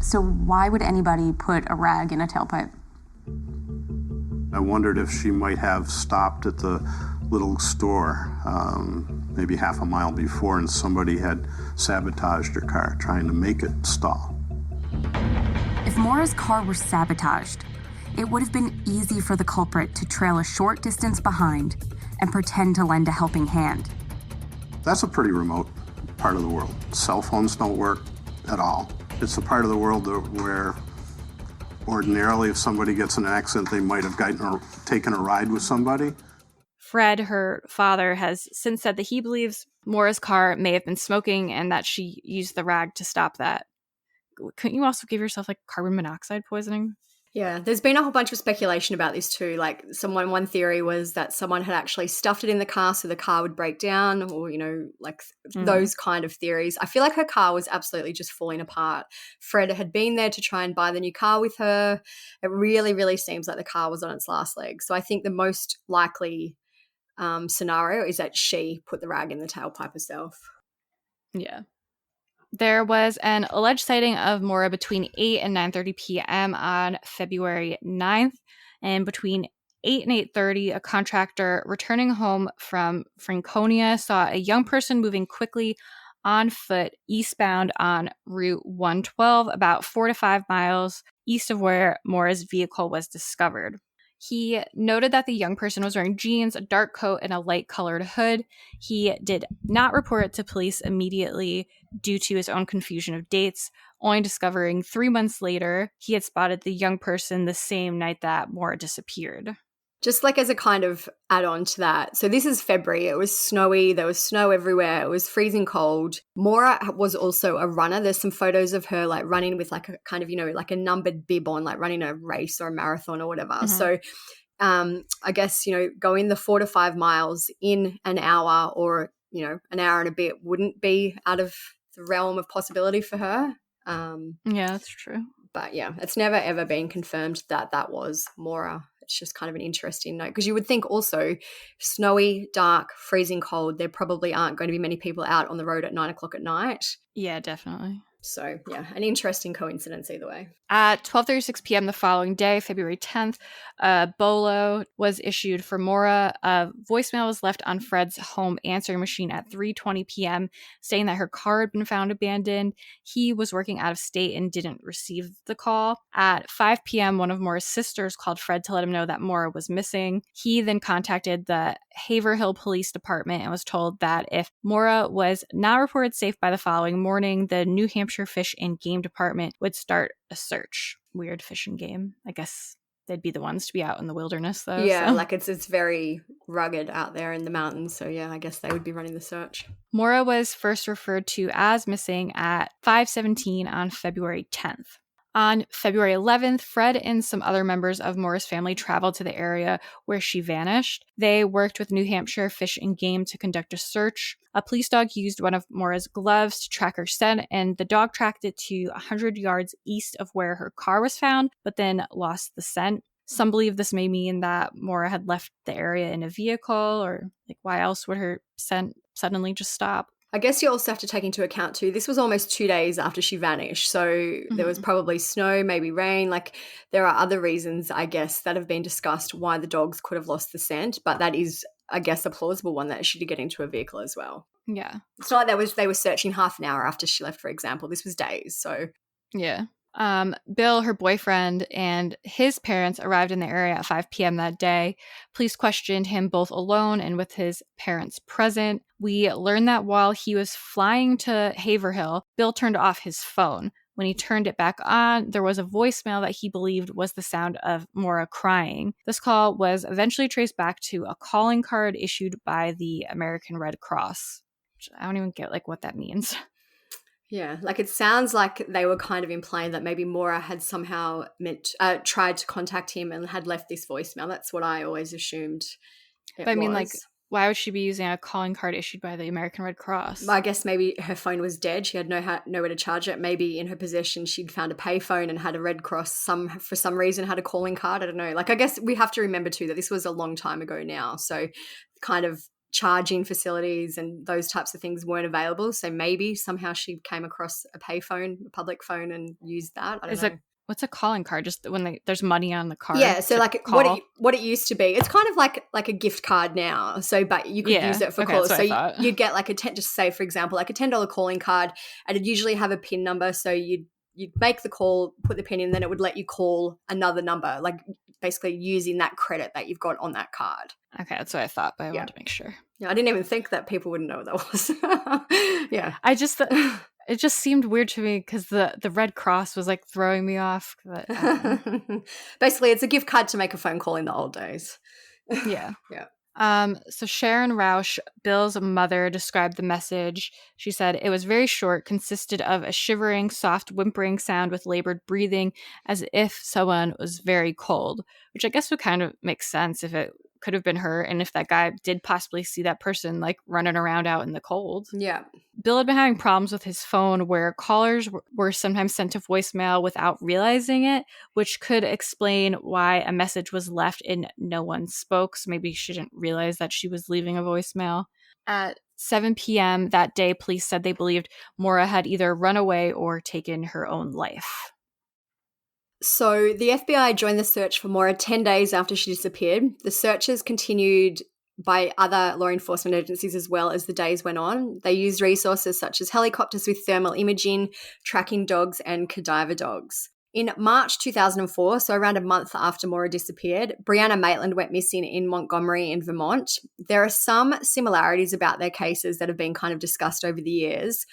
So why would anybody put a rag in a tailpipe? I wondered if she might have stopped at the little store maybe half a mile before and somebody had sabotaged her car, trying to make it stall. If Maura's car were sabotaged, it would have been easy for the culprit to trail a short distance behind and pretend to lend a helping hand. That's a pretty remote part of the world. Cell phones don't work at all. It's a part of the world where ordinarily if somebody gets in an accident, they might have taken a ride with somebody. Fred, her father, has since said that he believes Maura's car may have been smoking and that she used the rag to stop that. Couldn't you also give yourself like carbon monoxide poisoning? Yeah, there's been a whole bunch of speculation about this too. Like one theory was that someone had actually stuffed it in the car so the car would break down, or, those kind of theories. I feel like her car was absolutely just falling apart. Fred had been there to try and buy the new car with her. It really, really seems like the car was on its last leg. So I think the most likely scenario is that she put the rag in the tailpipe herself. Yeah. There was an alleged sighting of Maura between 8 and 9:30 p.m. on February 9th. And between 8 and 8:30, a contractor returning home from Franconia saw a young person moving quickly on foot eastbound on Route 112, about 4 to 5 miles east of where Maura's vehicle was discovered. He noted that the young person was wearing jeans, a dark coat, and a light-colored hood. He did not report it to police immediately due to his own confusion of dates, only discovering 3 months later he had spotted the young person the same night that Maura disappeared. Just like as a kind of add-on to that. So this is February. It was snowy. There was snow everywhere. It was freezing cold. Maura was also a runner. There's some photos of her like running with like a kind of, like a numbered bib on, like running a race or a marathon or whatever. Mm-hmm. So I guess, going the 4 to 5 miles in an hour or, an hour and a bit wouldn't be out of the realm of possibility for her. Yeah, that's true. But yeah, it's never ever been confirmed that was Maura. It's just kind of an interesting note because you would think also snowy, dark, freezing cold, there probably aren't going to be many people out on the road at 9 o'clock at night. Yeah, definitely. So yeah, an interesting coincidence either way. At 12:36 p.m. the following day, February 10th, a bolo was issued for Maura. A voicemail was left on Fred's home answering machine at 3:20 p.m. saying that her car had been found abandoned. He was working out of state and didn't receive the call. At 5 p.m., one of Maura's sisters called Fred to let him know that Maura was missing. He then contacted the Haverhill Police Department and was told that if Maura was not reported safe by the following morning, the New Hampshire Fish and Game Department would start a search. Weird fish and game. I guess they'd be the ones to be out in the wilderness, though. Yeah, so. like it's very rugged out there in the mountains. So yeah, I guess they would be running the search. Maura was first referred to as missing at 5:17 on February 10th. On February 11th, Fred and some other members of Maura's family traveled to the area where she vanished. They worked with New Hampshire Fish and Game to conduct a search. A police dog used one of Maura's gloves to track her scent, and the dog tracked it to 100 yards east of where her car was found, but then lost the scent. Some believe this may mean that Maura had left the area in a vehicle, or like why else would her scent suddenly just stop? I guess you also have to take into account too, this was almost 2 days after she vanished. So there was probably snow, maybe rain. Like there are other reasons, I guess, that have been discussed why the dogs could have lost the scent. But that is, I guess, a plausible one that she did get into a vehicle as well. Yeah. It's not like they were searching half an hour after she left, for example. This was days. So yeah. Bill, her boyfriend, and his parents arrived in the area at 5 p.m. that day. Police questioned him both alone and with his parents present. We learned that while he was flying to Haverhill, Bill turned off his phone. When he turned it back on, there was a voicemail that he believed was the sound of Maura crying. This call was eventually traced back to a calling card issued by the American Red Cross. I don't even get what that means. Yeah, it sounds like they were kind of implying that maybe Maura had somehow tried to contact him and had left this voicemail. That's what I always assumed it was. Why would she be using a calling card issued by the American Red Cross? I guess maybe her phone was dead. She had nowhere to charge it. Maybe in her possession she'd found a payphone and had a Red Cross. For some reason had a calling card. I don't know. I guess we have to remember too that this was a long time ago now. So kind of charging facilities and those types of things weren't available. So maybe somehow she came across a payphone, a public phone, and used that. I don't know. What's a calling card? Just when there's money on the card? Yeah, so like call? what it used to be. It's kind of like a gift card now. So, but you could use it for calls. So you'd get like just say, for example, like a $10 calling card, and it'd usually have a PIN number. So you'd make the call, put the PIN in, then it would let you call another number, like basically using that credit that you've got on that card. Okay, that's what I thought, but I wanted to make sure. Yeah, I didn't even think that people wouldn't know what that was. Yeah. It just seemed weird to me because the Red Cross was like throwing me off. But, basically, it's a gift card to make a phone call in the old days. Yeah. Yeah. So Sharon Rausch, Bill's mother, described the message. She said it was very short, consisted of a shivering, soft whimpering sound with labored breathing, as if someone was very cold, which I guess would kind of make sense if it could have been her, and if that guy did possibly see that person like running around out in the cold. Yeah. Bill had been having problems with his phone where callers were sometimes sent to voicemail without realizing it, which could explain why a message was left and no one spoke. So maybe she didn't realize that she was leaving a voicemail. At 7 p.m. that day, police said they believed Maura had either run away or taken her own life. So the FBI joined the search for Maura 10 days after she disappeared. The searches continued by other law enforcement agencies as well as the days went on. They used resources such as helicopters with thermal imaging, tracking dogs, and cadaver dogs. In March 2004, so around a month after Maura disappeared, Brianna Maitland went missing in Montgomery in Vermont. There are some similarities about their cases that have been kind of discussed over the years.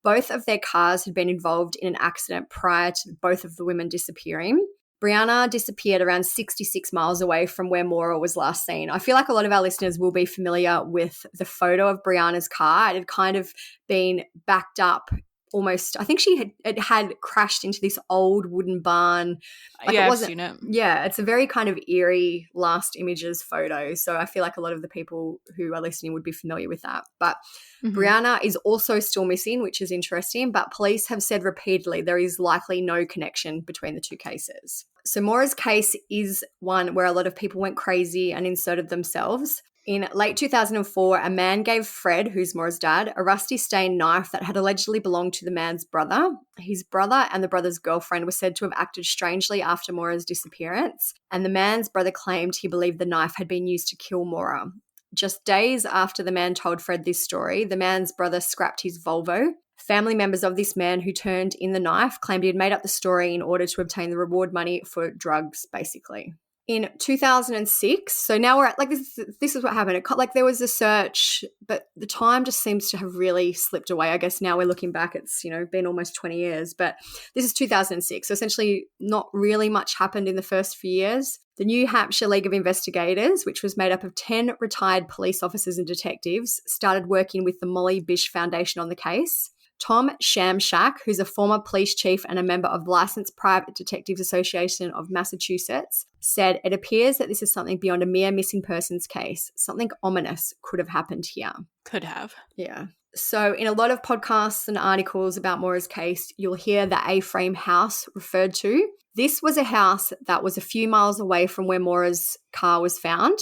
Both of their cars had been involved in an accident prior to both of the women disappearing. Brianna disappeared around 66 miles away from where Maura was last seen. I feel like a lot of our listeners will be familiar with the photo of Brianna's car. It had kind of been backed up almost, I think it had crashed into this old wooden barn. Like I've seen it. Yeah, it's a very kind of eerie last images photo. So I feel like a lot of the people who are listening would be familiar with that. But Brianna is also still missing, which is interesting. But police have said repeatedly there is likely no connection between the two cases. So Maura's case is one where a lot of people went crazy and inserted themselves. In late 2004, a man gave Fred, who's Maura's dad, a rusty stained knife that had allegedly belonged to the man's brother. His brother and the brother's girlfriend were said to have acted strangely after Maura's disappearance, and the man's brother claimed he believed the knife had been used to kill Maura. Just days after the man told Fred this story, the man's brother scrapped his Volvo. Family members of this man who turned in the knife claimed he had made up the story in order to obtain the reward money for drugs, basically. In 2006, so now we're at, like, this is what happened. Like, there was a search, but the time just seems to have really slipped away. I guess now we're looking back, it's, been almost 20 years, but this is 2006. So essentially not really much happened in the first few years. The New Hampshire League of Investigators, which was made up of 10 retired police officers and detectives, started working with the Molly Bish Foundation on the case. Tom Shamshak, who's a former police chief and a member of the Licensed Private Detectives Association of Massachusetts, said it appears that this is something beyond a mere missing persons case. Something ominous could have happened here. Could have. Yeah. So in a lot of podcasts and articles about Maura's case, you'll hear the A-frame house referred to. This was a house that was a few miles away from where Maura's car was found.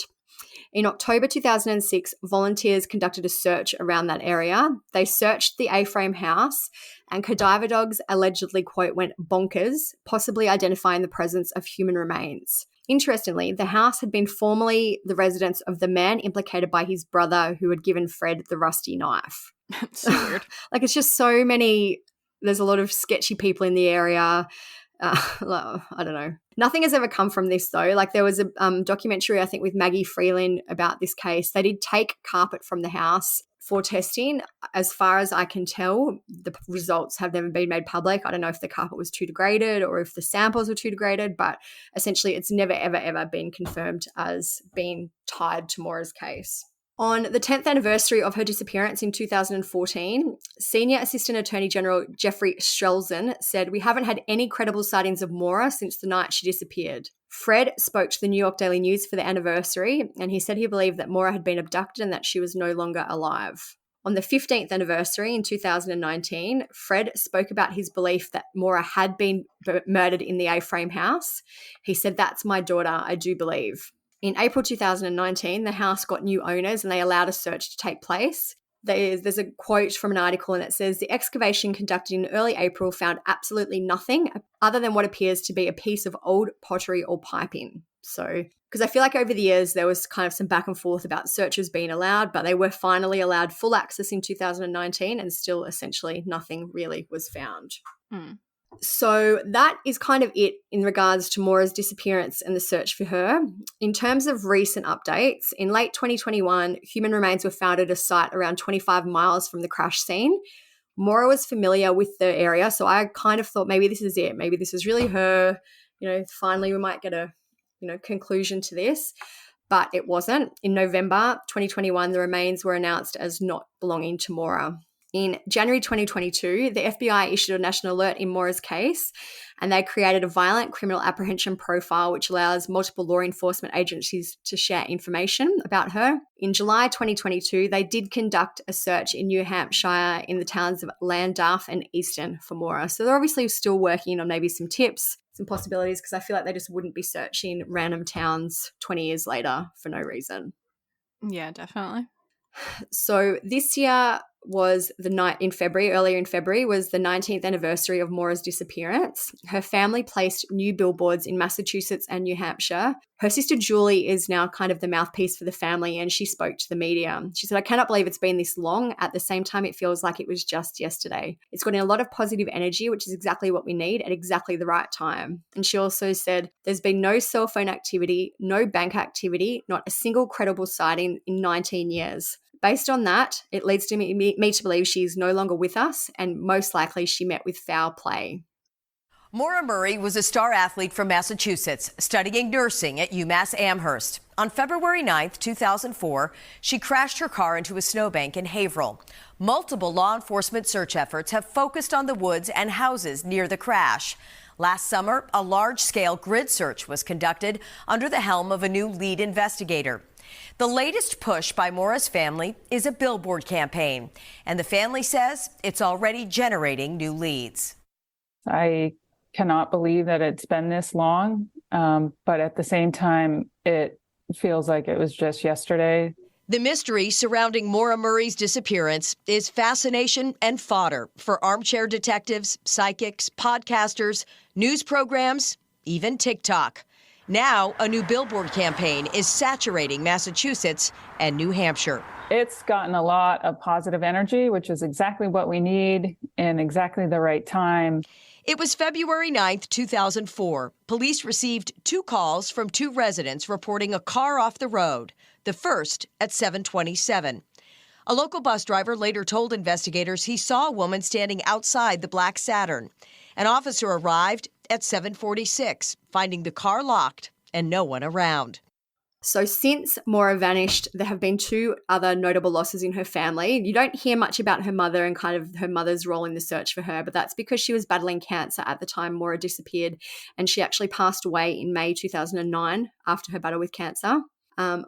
In October 2006, volunteers conducted a search around that area. They searched the A-frame house, and cadaver dogs allegedly, quote, went bonkers, possibly identifying the presence of human remains. Interestingly, the house had been formerly the residence of the man implicated by his brother who had given Fred the rusty knife. That's so weird. Like, it's just so many, there's a lot of sketchy people in the area. I don't know. Nothing has ever come from this, though. Like, there was a documentary, I think, with Maggie Freeland about this case. They did take carpet from the house for testing. As far as I can tell, the results have never been made public. I don't know if the carpet was too degraded or if the samples were too degraded, but essentially it's never, ever, ever been confirmed as being tied to Maura's case. On the 10th anniversary of her disappearance in 2014, Senior Assistant Attorney General Jeffrey Strelzin said, "We haven't had any credible sightings of Maura since the night she disappeared." Fred spoke to the New York Daily News for the anniversary, and he said he believed that Maura had been abducted and that she was no longer alive. On the 15th anniversary in 2019, Fred spoke about his belief that Maura had been murdered in the A-frame house. He said, "That's my daughter, I do believe." In April 2019, the house got new owners and they allowed a search to take place. There's a quote from an article and it says, the excavation conducted in early April found absolutely nothing other than what appears to be a piece of old pottery or piping. So, because I feel like over the years there was kind of some back and forth about searches being allowed, but they were finally allowed full access in 2019 and still essentially nothing really was found. So that is kind of it in regards to Maura's disappearance and the search for her. In terms of recent updates, in late 2021, human remains were found at a site around 25 miles from the crash scene. Maura was familiar with the area, so I kind of thought maybe this is it. Maybe this is really her. Finally we might get a, conclusion to this. But it wasn't. In November 2021, the remains were announced as not belonging to Maura. In January 2022, the FBI issued a national alert in Maura's case, and they created a violent criminal apprehension profile which allows multiple law enforcement agencies to share information about her. In July 2022, they did conduct a search in New Hampshire in the towns of Llandaff and Easton for Maura. So they're obviously still working on maybe some tips, some possibilities, because I feel like they just wouldn't be searching random towns 20 years later for no reason. Yeah, definitely. So this year was earlier in February, was the 19th anniversary of Maura's disappearance. Her family placed new billboards in Massachusetts and New Hampshire. Her sister Julie is now kind of the mouthpiece for the family, and she spoke to the media. She said, I cannot believe it's been this long. At the same time, it feels like it was just yesterday. It's got in a lot of positive energy, which is exactly what we need at exactly the right time. And she also said, there's been no cell phone activity, no bank activity, not a single credible sighting in 19 years. Based on that, it leads to me to believe she is no longer with us, and most likely she met with foul play. Maura Murray was a star athlete from Massachusetts, studying nursing at UMass Amherst. On February 9th, 2004, she crashed her car into a snowbank in Haverhill. Multiple law enforcement search efforts have focused on the woods and houses near the crash. Last summer, a large-scale grid search was conducted under the helm of a new lead investigator. The latest push by Maura's family is a billboard campaign, and the family says it's already generating new leads. I cannot believe that it's been this long, but at the same time, it feels like it was just yesterday. The mystery surrounding Maura Murray's disappearance is fascination and fodder for armchair detectives, psychics, podcasters, news programs, even TikTok. Now, a new billboard campaign is saturating Massachusetts and New Hampshire. It's gotten a lot of positive energy, which is exactly what we need in exactly the right time. It was February 9th, 2004. Police received 2 calls from 2 residents reporting a car off the road, the first at 7:27. A local bus driver later told investigators he saw a woman standing outside the black Saturn. An officer arrived at 7:46, finding the car locked and no one around. So since Maura vanished, there have been 2 other notable losses in her family. You don't hear much about her mother and kind of her mother's role in the search for her, but that's because she was battling cancer at the time Maura disappeared, and she actually passed away in May 2009 after her battle with cancer.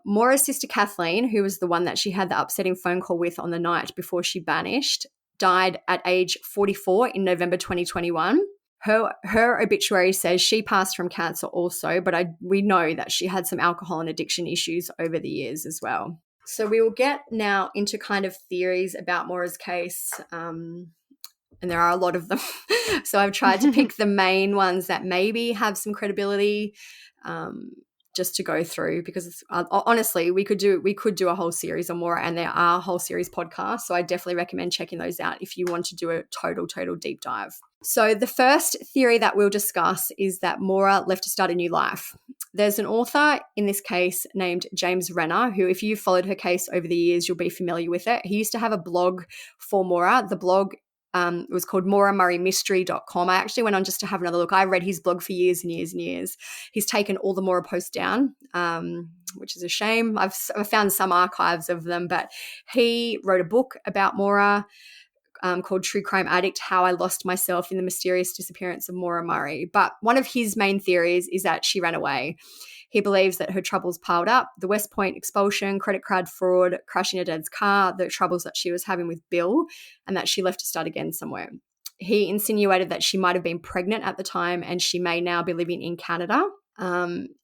Maura's sister Kathleen, who was the one that she had the upsetting phone call with on the night before she vanished, died at age 44 in November 2021. Her obituary says she passed from cancer also, but we know that she had some alcohol and addiction issues over the years as well. So we will get now into kind of theories about Maura's case, and there are a lot of them. So I've tried to pick the main ones that maybe have some credibility, just to go through, because honestly, we could do a whole series on Maura, and there are whole series podcasts. So I definitely recommend checking those out if you want to do a total deep dive. So the first theory that we'll discuss is that Maura left to start a new life. There's an author in this case named James Renner, who, if you've followed her case over the years, you'll be familiar with it. He used to have a blog for Maura. The blog it was called MauraMurrayMystery.com. I actually went on just to have another look. I read his blog for years and years and years. He's taken all the Maura posts down, which is a shame. I've found some archives of them, but he wrote a book about Maura called True Crime Addict, How I Lost Myself in the Mysterious Disappearance of Maura Murray. But one of his main theories is that she ran away. He believes that her troubles piled up, the West Point expulsion, credit card fraud, crashing her dad's car, the troubles that she was having with Bill, and that she left to start again somewhere. He insinuated that she might have been pregnant at the time and she may now be living in Canada.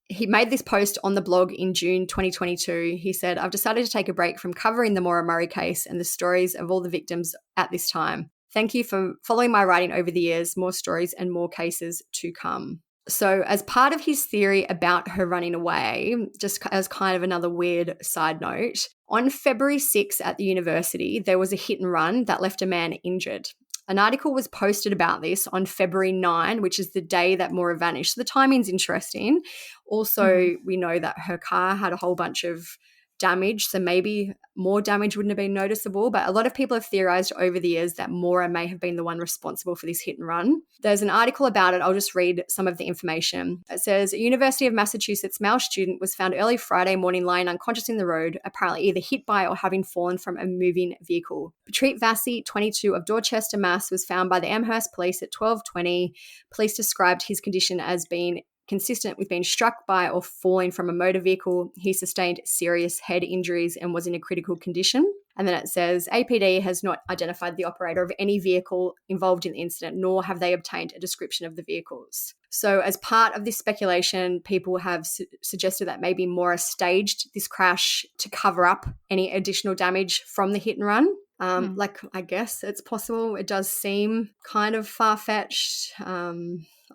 He made this post on the blog in June 2022. He said, "I've decided to take a break from covering the Maura Murray case and the stories of all the victims at this time. Thank you for following my writing over the years. More stories and more cases to come." So as part of his theory about her running away, just as kind of another weird side note, on February 6 at the university, there was a hit and run that left a man injured. An article was posted about this on February 9, which is the day that Maura vanished. So the timing's interesting. Also, we know that her car had a whole bunch of damage, so maybe more damage wouldn't have been noticeable. But a lot of people have theorized over the years that Maura may have been the one responsible for this hit and run. There's an article about it. I'll just read some of the information. It says, a University of Massachusetts male student was found early Friday morning lying unconscious in the road, apparently either hit by or having fallen from a moving vehicle. Patrick Vassie, 22, of Dorchester, Mass, was found by the Amherst police at 12:20. Police described his condition as being consistent with being struck by or falling from a motor vehicle. He sustained serious head injuries and was in a critical condition. And then it says, APD has not identified the operator of any vehicle involved in the incident, nor have they obtained a description of the vehicles. So as part of this speculation, people have suggested that maybe Maura staged this crash to cover up any additional damage from the hit and run. Like, I guess it's possible. It does seem kind of far-fetched.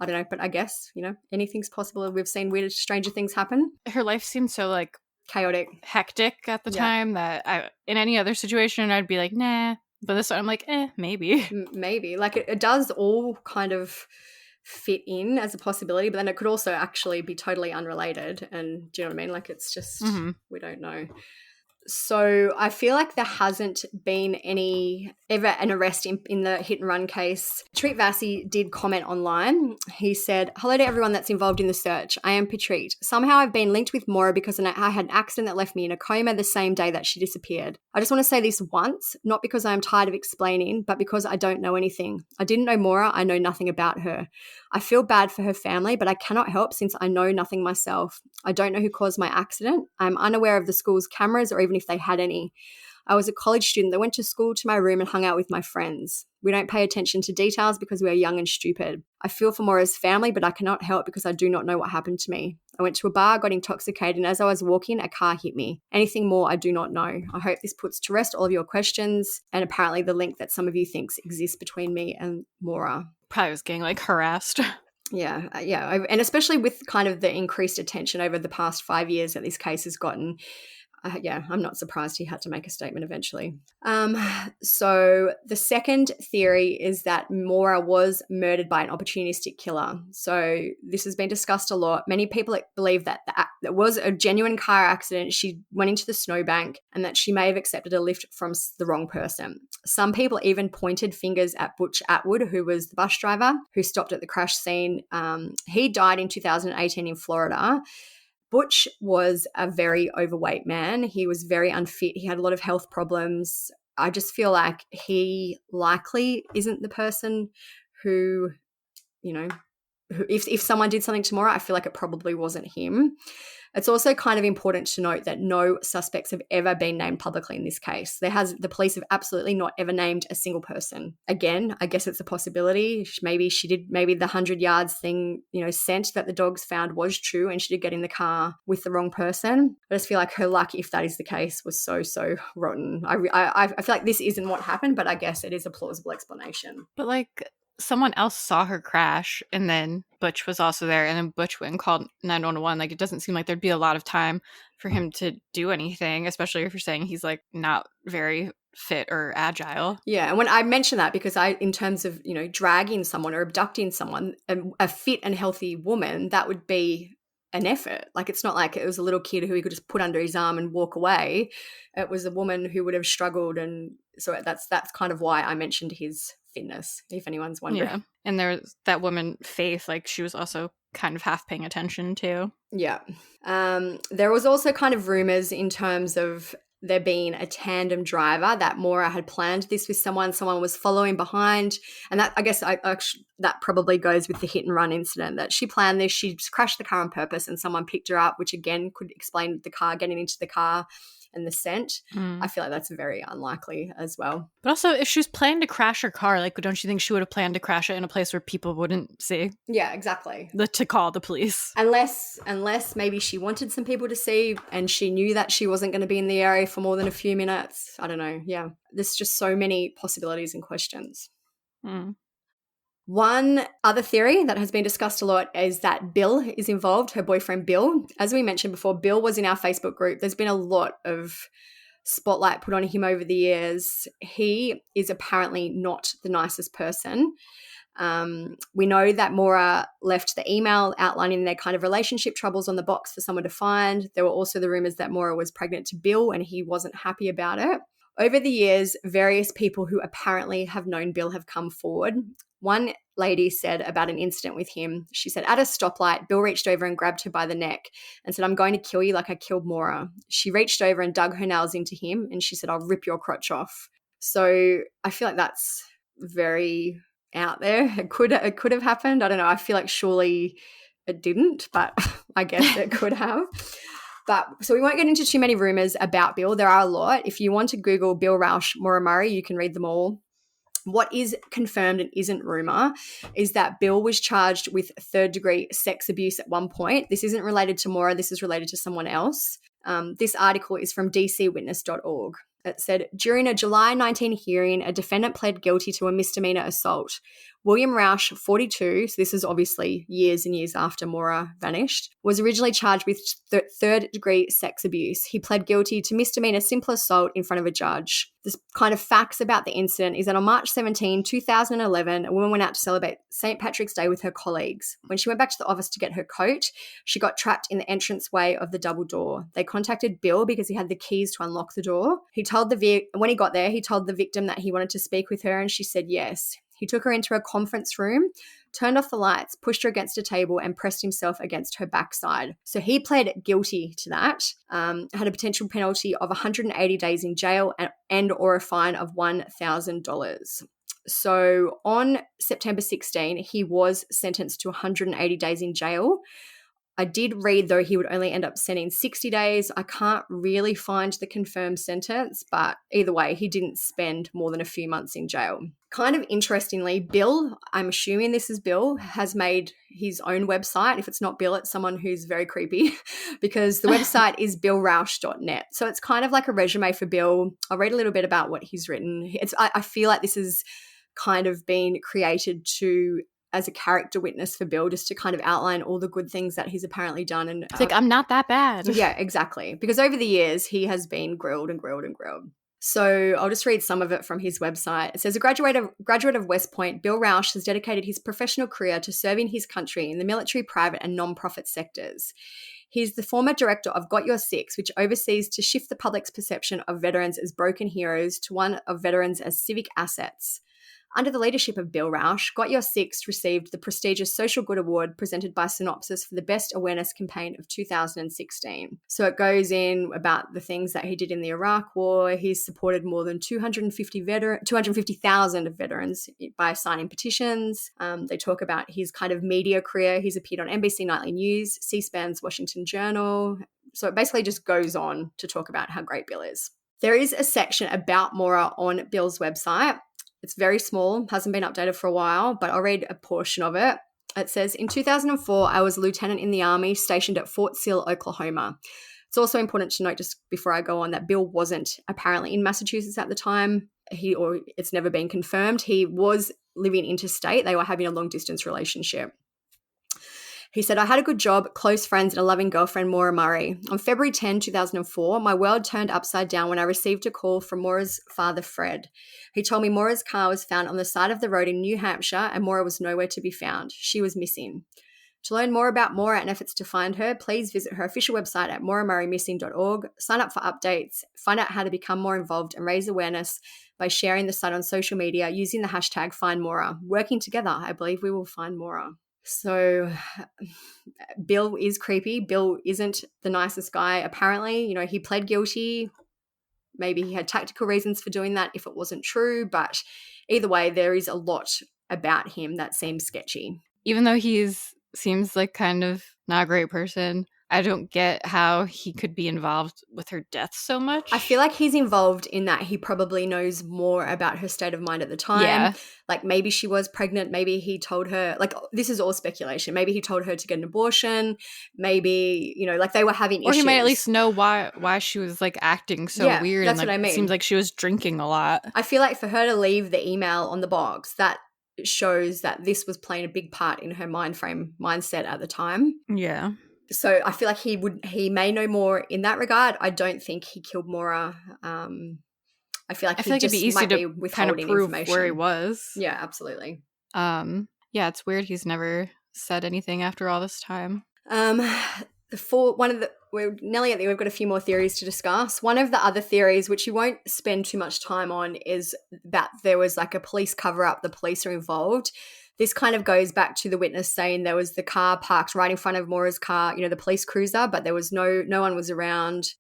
I don't know, but I guess, anything's possible. We've seen weird, stranger things happen. Her life seemed so chaotic, hectic at the time that in any other situation, I'd be like, nah. But this one, I'm like, maybe. Maybe. It does all kind of fit in as a possibility, but then it could also actually be totally unrelated. And do you know what I mean? It's just, we don't know. So I feel like there hasn't been ever an arrest in the hit and run case. Patrick Vassie did comment online. He said, "Hello to everyone that's involved in the search. I am Patrick. Somehow I've been linked with Maura because I had an accident that left me in a coma the same day that she disappeared. I just want to say this once, not because I am tired of explaining, but because I don't know anything. I didn't know Maura. I know nothing about her. I feel bad for her family, but I cannot help since I know nothing myself. I don't know who caused my accident. I'm unaware of the school's cameras or even if they had any. I was a college student that went to school, to my room and hung out with my friends. We don't pay attention to details because we are young and stupid. I feel for Maura's family, but I cannot help because I do not know what happened to me. I went to a bar, got intoxicated, and as I was walking, a car hit me. Anything more, I do not know. I hope this puts to rest all of your questions and apparently the link that some of you think exists between me and Maura." Probably was getting harassed. Yeah. And especially with kind of the increased attention over the past 5 years that this case has gotten. I'm not surprised he had to make a statement eventually. So the second theory is that Maura was murdered by an opportunistic killer. So this has been discussed a lot. Many people believe that there was a genuine car accident. She went into the snowbank and that she may have accepted a lift from the wrong person. Some people even pointed fingers at Butch Atwood, who was the bus driver who stopped at the crash scene. He died in 2018 in Florida. Butch was a very overweight man. He was very unfit. He had a lot of health problems. I just feel like he likely isn't the person who, if someone did something to Maura, I feel like it probably wasn't him. It's also kind of important to note that no suspects have ever been named publicly in this case. The police have absolutely not ever named a single person. Again, I guess it's a possibility. Maybe the 100 yards thing, scent that the dogs found was true and she did get in the car with the wrong person. I just feel like her luck, if that is the case, was so rotten. I feel like this isn't what happened, but I guess it is a plausible explanation. But someone else saw her crash and then Butch was also there and then Butch went and called 911. It doesn't seem like there'd be a lot of time for him to do anything, especially if you're saying he's not very fit or agile. Yeah, and when I mention that, because in terms of, dragging someone or abducting someone, a fit and healthy woman, that would be an effort. It's not like it was a little kid who he could just put under his arm and walk away. It was a woman who would have struggled, and so that's kind of why I mentioned his fitness, if anyone's wondering. Yeah. And there's that woman, Faith, she was also kind of half paying attention too. Yeah. There was also kind of rumors in terms of there being a tandem driver, that Maura had planned this with someone was following behind. And that, I guess, that probably goes with the hit and run incident, that she planned this. She just crashed the car on purpose and someone picked her up, which again could explain the car, getting into the car and the scent. I feel like that's very unlikely as well. But also, if she was planning to crash her car, like, don't you think she would have planned to crash it in a place where people wouldn't see? Yeah, exactly. To call the police. Unless maybe she wanted some people to see and she knew that she wasn't going to be in the area for more than a few minutes. I don't know. Yeah. There's just so many possibilities and questions. One other theory that has been discussed a lot is that Bill is involved, her boyfriend Bill. As we mentioned before, Bill was in our Facebook group. There's been a lot of spotlight put on him over the years. He is apparently not the nicest person. We know that Maura left the email outlining their kind of relationship troubles on the box for someone to find. There were also the rumors that Maura was pregnant to Bill and he wasn't happy about it. Over the years, various people who apparently have known Bill have come forward. One lady said about an incident with him. She said, at a stoplight, Bill reached over and grabbed her by the neck and said, I'm going to kill you like I killed Maura. She reached over and dug her nails into him and she said, I'll rip your crotch off. So I feel like that's very out there. It could have happened. I don't know. I feel like surely it didn't, but I guess it could have. But so we won't get into too many rumors about Bill. There are a lot. If you want to Google Bill Rausch, Maura Murray, you can read them all. What is confirmed and isn't rumor is that Bill was charged with third-degree sex abuse at one point. This isn't related to Maura. This is related to someone else. This article is from dcwitness.org. It said, during a July 19 hearing, a defendant pled guilty to a misdemeanor assault. William Rausch, 42, so this is obviously years and years after Maura vanished, was originally charged with third-degree sex abuse. He pled guilty to misdemeanor simple assault in front of a judge. The kind of facts about the incident is that on March 17, 2011, a woman went out to celebrate St. Patrick's Day with her colleagues. When she went back to the office to get her coat, she got trapped in the entranceway of the double door. They contacted Bill because he had the keys to unlock the door. When he got there, he told the victim that he wanted to speak with her and she said yes. He took her into a conference room, turned off the lights, pushed her against a table and pressed himself against her backside. So he pled guilty to that, had a potential penalty of 180 days in jail and or a fine of $1,000. So on September 16, he was sentenced to 180 days in jail. I did read, though, he would only end up sending 60 days. I can't really find the confirmed sentence, but either way, he didn't spend more than a few months in jail. Kind of interestingly, Bill, I'm assuming this is Bill, has made his own website. If it's not Bill, it's someone who's very creepy because the website is billrausch.net. So it's kind of like a resume for Bill. I'll read a little bit about what he's written. I feel like this is kind of been created as a character witness for Bill, just to kind of outline all the good things that he's apparently done. And it's like, I'm not that bad. Yeah, exactly. Because over the years, he has been grilled and grilled and grilled. So I'll just read some of it from his website. It says, a graduate of West Point, Bill Rausch has dedicated his professional career to serving his country in the military, private, and non-profit sectors. He's the former director of Got Your Six, which oversees to shift the public's perception of veterans as broken heroes to one of veterans as civic assets. Under the leadership of Bill Rausch, Got Your Six received the prestigious Social Good Award presented by Synopsis for the Best Awareness Campaign of 2016. So it goes in about the things that he did in the Iraq War. He's supported more than 250,000 veterans by signing petitions. They talk about his kind of media career. He's appeared on NBC Nightly News, C-SPAN's Washington Journal. So it basically just goes on to talk about how great Bill is. There is a section about Maura on Bill's website. It's very small, hasn't been updated for a while, but I'll read a portion of it. It says, in 2004, I was a lieutenant in the Army stationed at Fort Sill, Oklahoma. It's also important to note, just before I go on, that Bill wasn't apparently in Massachusetts at the time. It's never been confirmed. He was living interstate. They were having a long-distance relationship. He said, I had a good job, close friends, and a loving girlfriend, Maura Murray. On February 10, 2004, my world turned upside down when I received a call from Maura's father, Fred. He told me Maura's car was found on the side of the road in New Hampshire and Maura was nowhere to be found. She was missing. To learn more about Maura and efforts to find her, please visit her official website at mauramurraymissing.org, sign up for updates, find out how to become more involved and raise awareness by sharing the site on social media using the hashtag #FindMaura. Working together, I believe we will find Maura. So Bill is creepy. Bill isn't the nicest guy. Apparently, he pled guilty. Maybe he had tactical reasons for doing that if it wasn't true. But either way, there is a lot about him that seems sketchy. Even though seems like kind of not a great person, I don't get how he could be involved with her death so much. I feel like he's involved in that he probably knows more about her state of mind at the time. Yeah. Like maybe she was pregnant. Maybe he told her, like, this is all speculation. Maybe he told her to get an abortion. Maybe, you know, like they were having Or issues. he might at least know why she was like acting so weird. That's and, what I mean. It seems like she was drinking a lot. I feel like for her to leave the email on the box, that shows that this was playing a big part in her mindset at the time. Yeah. So I feel like he may know more in that regard. I don't think he killed Maura. I feel like it'd be easy to kind of prove where he was. Yeah, absolutely. Yeah, it's weird he's never said anything after all this time. Nellie, I think we've got a few more theories to discuss. One of the other theories, which you won't spend too much time on, is that there was like a police cover-up. The police are involved. This kind of goes back to the witness saying there was the car parked right in front of Maura's car, you know, the police cruiser, but there was no one was around.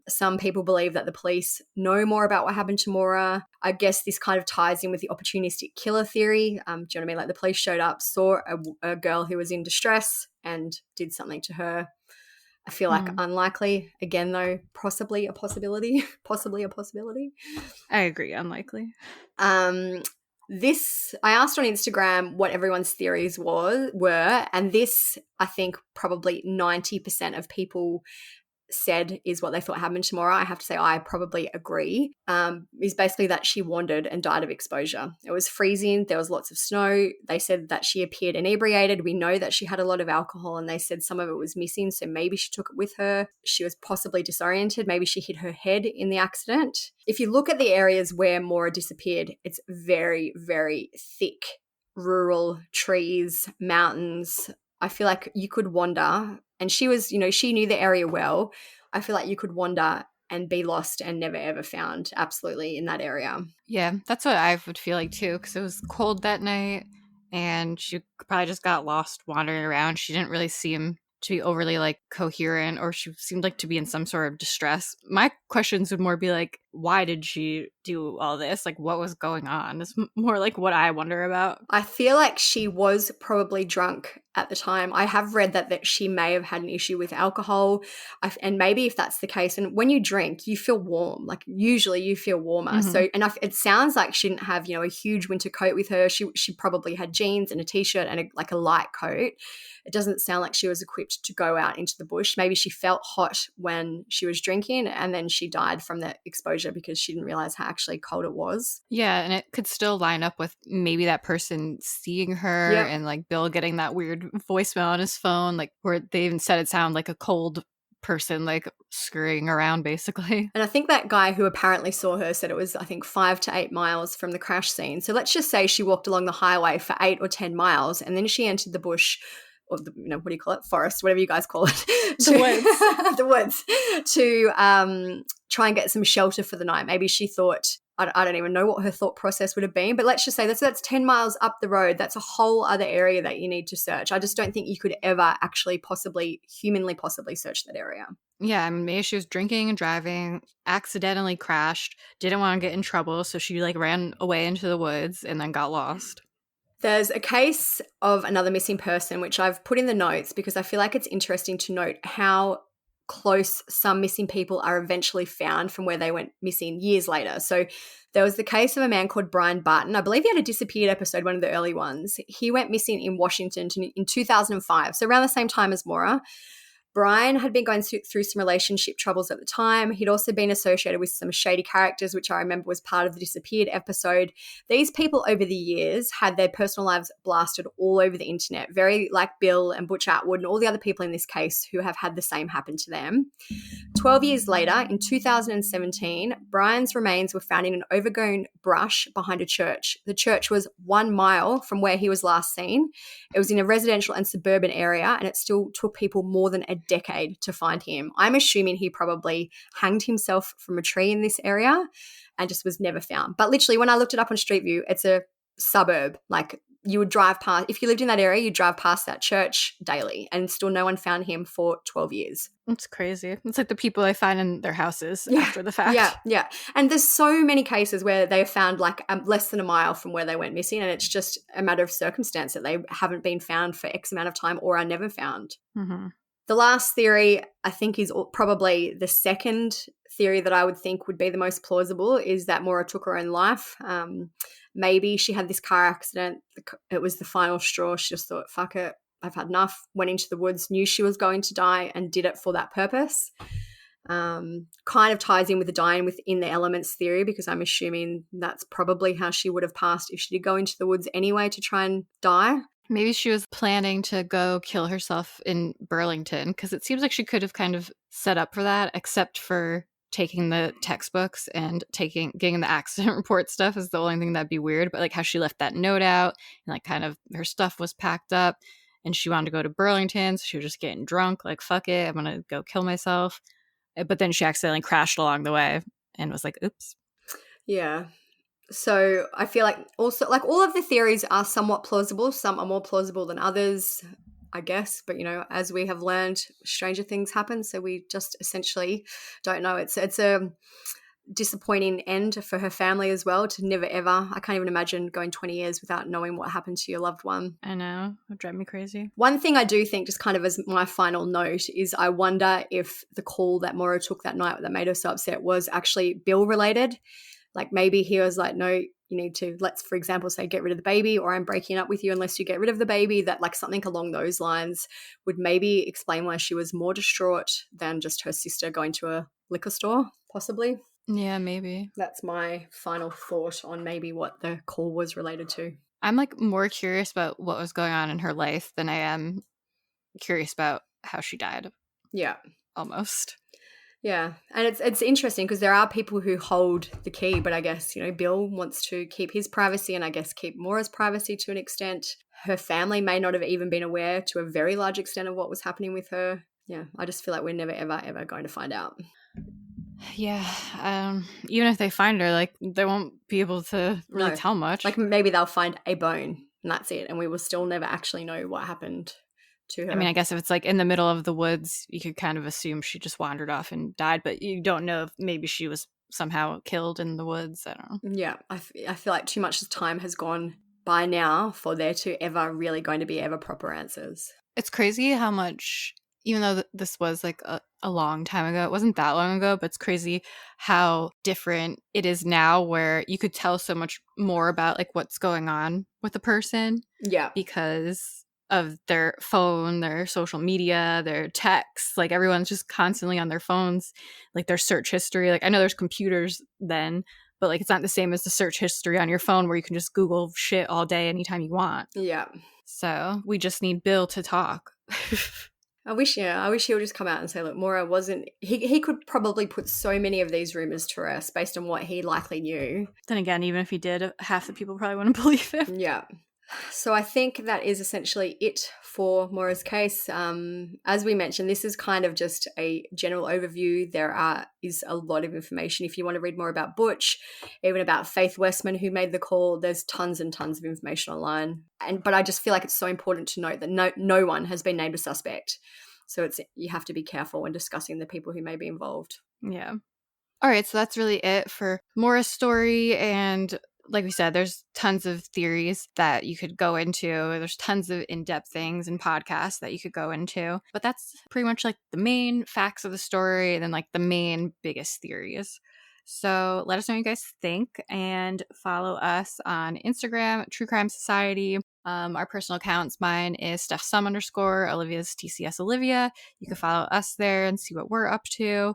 Some people believe that the police know more about what happened to Maura. I guess this kind of ties in with the opportunistic killer theory. Do you know what I mean? Like the police showed up, saw a girl who was in distress and did something to her. I feel like unlikely. Again, though, possibly a possibility. I agree, unlikely. This, I asked on Instagram what everyone's theories were, and this, I think probably 90% of people said is what they thought happened to Maura. I have to say I probably agree, is basically that she wandered and died of exposure. It was freezing. There was lots of snow. They said that she appeared inebriated. We know that she had a lot of alcohol, and they said some of it was missing, so maybe she took it with her. She was possibly disoriented. Maybe she hit her head in the accident. If you look at the areas where Maura disappeared, it's very, very thick, rural trees, mountains. I feel like you could wander, and she was, you know, she knew the area well. I feel like you could wander and be lost and never ever found absolutely in that area. Yeah, that's what I would feel like too, because it was cold that night and she probably just got lost wandering around. She didn't really seem to be overly like coherent, or she seemed like to be in some sort of distress. My questions would more be like, why did she do all this? Like, what was going on? It's more like what I wonder about. I feel like she was probably drunk at the time. I have read that she may have had an issue with alcohol, and maybe if that's the case, and when you drink, you feel warm. Like usually you feel warmer. Mm-hmm. So, and it sounds like she didn't have, you know, a huge winter coat with her. She probably had jeans and a t-shirt and a light coat. It doesn't sound like she was equipped to go out into the bush. Maybe she felt hot when she was drinking, and then she died from the exposure because she didn't realize how actually cold it was. Yeah, and it could still line up with maybe that person seeing her, and like Bill getting that weird voicemail on his phone, like where they even said it sounded like a cold person like scurrying around basically. And I think that guy who apparently saw her said it was, I think, 5 to 8 miles from the crash scene. So let's just say she walked along the highway for 8 or 10 miles and then she entered the bush, or the, you know, what do you call it? Forest, whatever you guys call it. The woods. To try and get some shelter for the night. Maybe she thought, I don't even know what her thought process would have been, but let's just say that's 10 miles up the road. That's a whole other area that you need to search. I just don't think you could ever actually humanly search that area. Yeah, I mean, maybe she was drinking and driving, accidentally crashed, didn't want to get in trouble, so she like ran away into the woods and then got lost. There's a case of another missing person, which I've put in the notes because I feel like it's interesting to note how close some missing people are eventually found from where they went missing years later. So there was the case of a man called Brian Barton. I believe he had a Disappeared episode, one of the early ones. He went missing in Washington in 2005, so around the same time as Maura. Brian had been going through some relationship troubles at the time. He'd also been associated with some shady characters, which I remember was part of the Disappeared episode. These people over the years had their personal lives blasted all over the internet, very like Bill and Butch Atwood and all the other people in this case who have had the same happen to them. 12 years later, in 2017, Brian's remains were found in an overgrown brush behind a church. The church was 1 mile from where he was last seen. It was in a residential and suburban area, and it still took people more than a decade to find him. I'm assuming he probably hanged himself from a tree in this area and just was never found. But literally, when I looked it up on Street View, it's a suburb. Like you would drive past, if you lived in that area, you'd drive past that church daily, and still no one found him for 12 years. It's crazy. It's like the people they find in their houses after the fact. Yeah. And there's so many cases where they are found like less than a mile from where they went missing, and it's just a matter of circumstance that they haven't been found for X amount of time or are never found. Mm-hmm. The last theory, I think, is probably the second theory that I would think would be the most plausible, is that Maura took her own life. Maybe she had this car accident. It was the final straw. She just thought, fuck it, I've had enough, went into the woods, knew she was going to die and did it for that purpose. Kind of ties in with the dying within the elements theory, because I'm assuming that's probably how she would have passed if she did go into the woods anyway to try and die. Maybe she was planning to go kill herself in Burlington, because it seems like she could have kind of set up for that, except for taking the textbooks and getting the accident report stuff is the only thing that'd be weird. But like how she left that note out and like kind of her stuff was packed up and she wanted to go to Burlington, so she was just getting drunk, like, fuck it, I'm gonna go kill myself. But then she accidentally crashed along the way and was like, oops. Yeah. So I feel like also, like, all of the theories are somewhat plausible. Some are more plausible than others, I guess. But, you know, as we have learned, stranger things happen. So we just essentially don't know. It's a disappointing end for her family as well, to never ever, I can't even imagine going 20 years without knowing what happened to your loved one. I know. It would drive me crazy. One thing I do think, just kind of as my final note, is I wonder if the call that Maura took that night that made her so upset was actually Bill related. Like maybe he was like, no, you need to, let's, for example, say, get rid of the baby, or I'm breaking up with you unless you get rid of the baby. That, like, something along those lines would maybe explain why she was more distraught than just her sister going to a liquor store, possibly. Yeah, maybe. That's my final thought on maybe what the call was related to. I'm like more curious about what was going on in her life than I am curious about how she died. Yeah. Almost. Yeah, and it's interesting because there are people who hold the key, but I guess, you know, Bill wants to keep his privacy and I guess keep Maura's privacy to an extent. Her family may not have even been aware to a very large extent of what was happening with her. Yeah, I just feel like we're never, ever, ever going to find out. Yeah, even if they find her, like, they won't be able to really tell much. Like, maybe they'll find a bone and that's it, and we will still never actually know what happened to her. I mean, I guess if it's like in the middle of the woods, you could kind of assume she just wandered off and died, but you don't know if maybe she was somehow killed in the woods. I don't know. Yeah, I feel like too much time has gone by now for there to ever really going to be ever proper answers. It's crazy how much, even though this was like a long time ago, it wasn't that long ago, but it's crazy how different it is now, where you could tell so much more about like what's going on with a person. Yeah. Because of their phone, their social media, their texts. Like, everyone's just constantly on their phones, like their search history. Like, I know there's computers then, but like it's not the same as the search history on your phone where you can just Google shit all day anytime you want. Yeah. So we just need Bill to talk. I wish he would just come out and say, look, Maura wasn't, he could probably put so many of these rumors to rest based on what he likely knew. Then again, even if he did, half the people probably wouldn't believe him. Yeah. So I think that is essentially it for Maura's case. As we mentioned, this is kind of just a general overview. There is a lot of information. If you want to read more about Butch, even about Faith Westman, who made the call, there's tons and tons of information online. But I just feel like it's so important to note that no one has been named a suspect. So you have to be careful when discussing the people who may be involved. Yeah. All right, so that's really it for Maura's story. And like we said, there's tons of theories that you could go into. There's tons of in-depth things and podcasts that you could go into. But that's pretty much like the main facts of the story and then like the main biggest theories. So let us know what you guys think and follow us on Instagram, True Crime Society. Our personal accounts, mine is StephSum_, Olivia's TCS Olivia. You can follow us there and see what we're up to.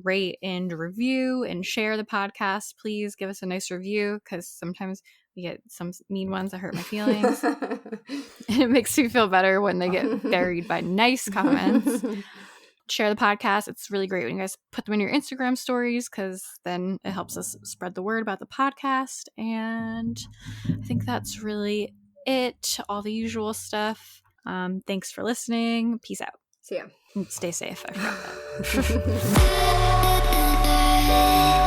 Rate and review and share the podcast. Please give us a nice review, because sometimes we get some mean ones that hurt my feelings. And it makes me feel better when they get buried by nice comments. Share the podcast. It's really great when you guys put them in your Instagram stories, because then it helps us spread the word about the podcast. And I think that's really it. All the usual stuff. Thanks for listening. Peace out. See ya. And stay safe. I forgot that.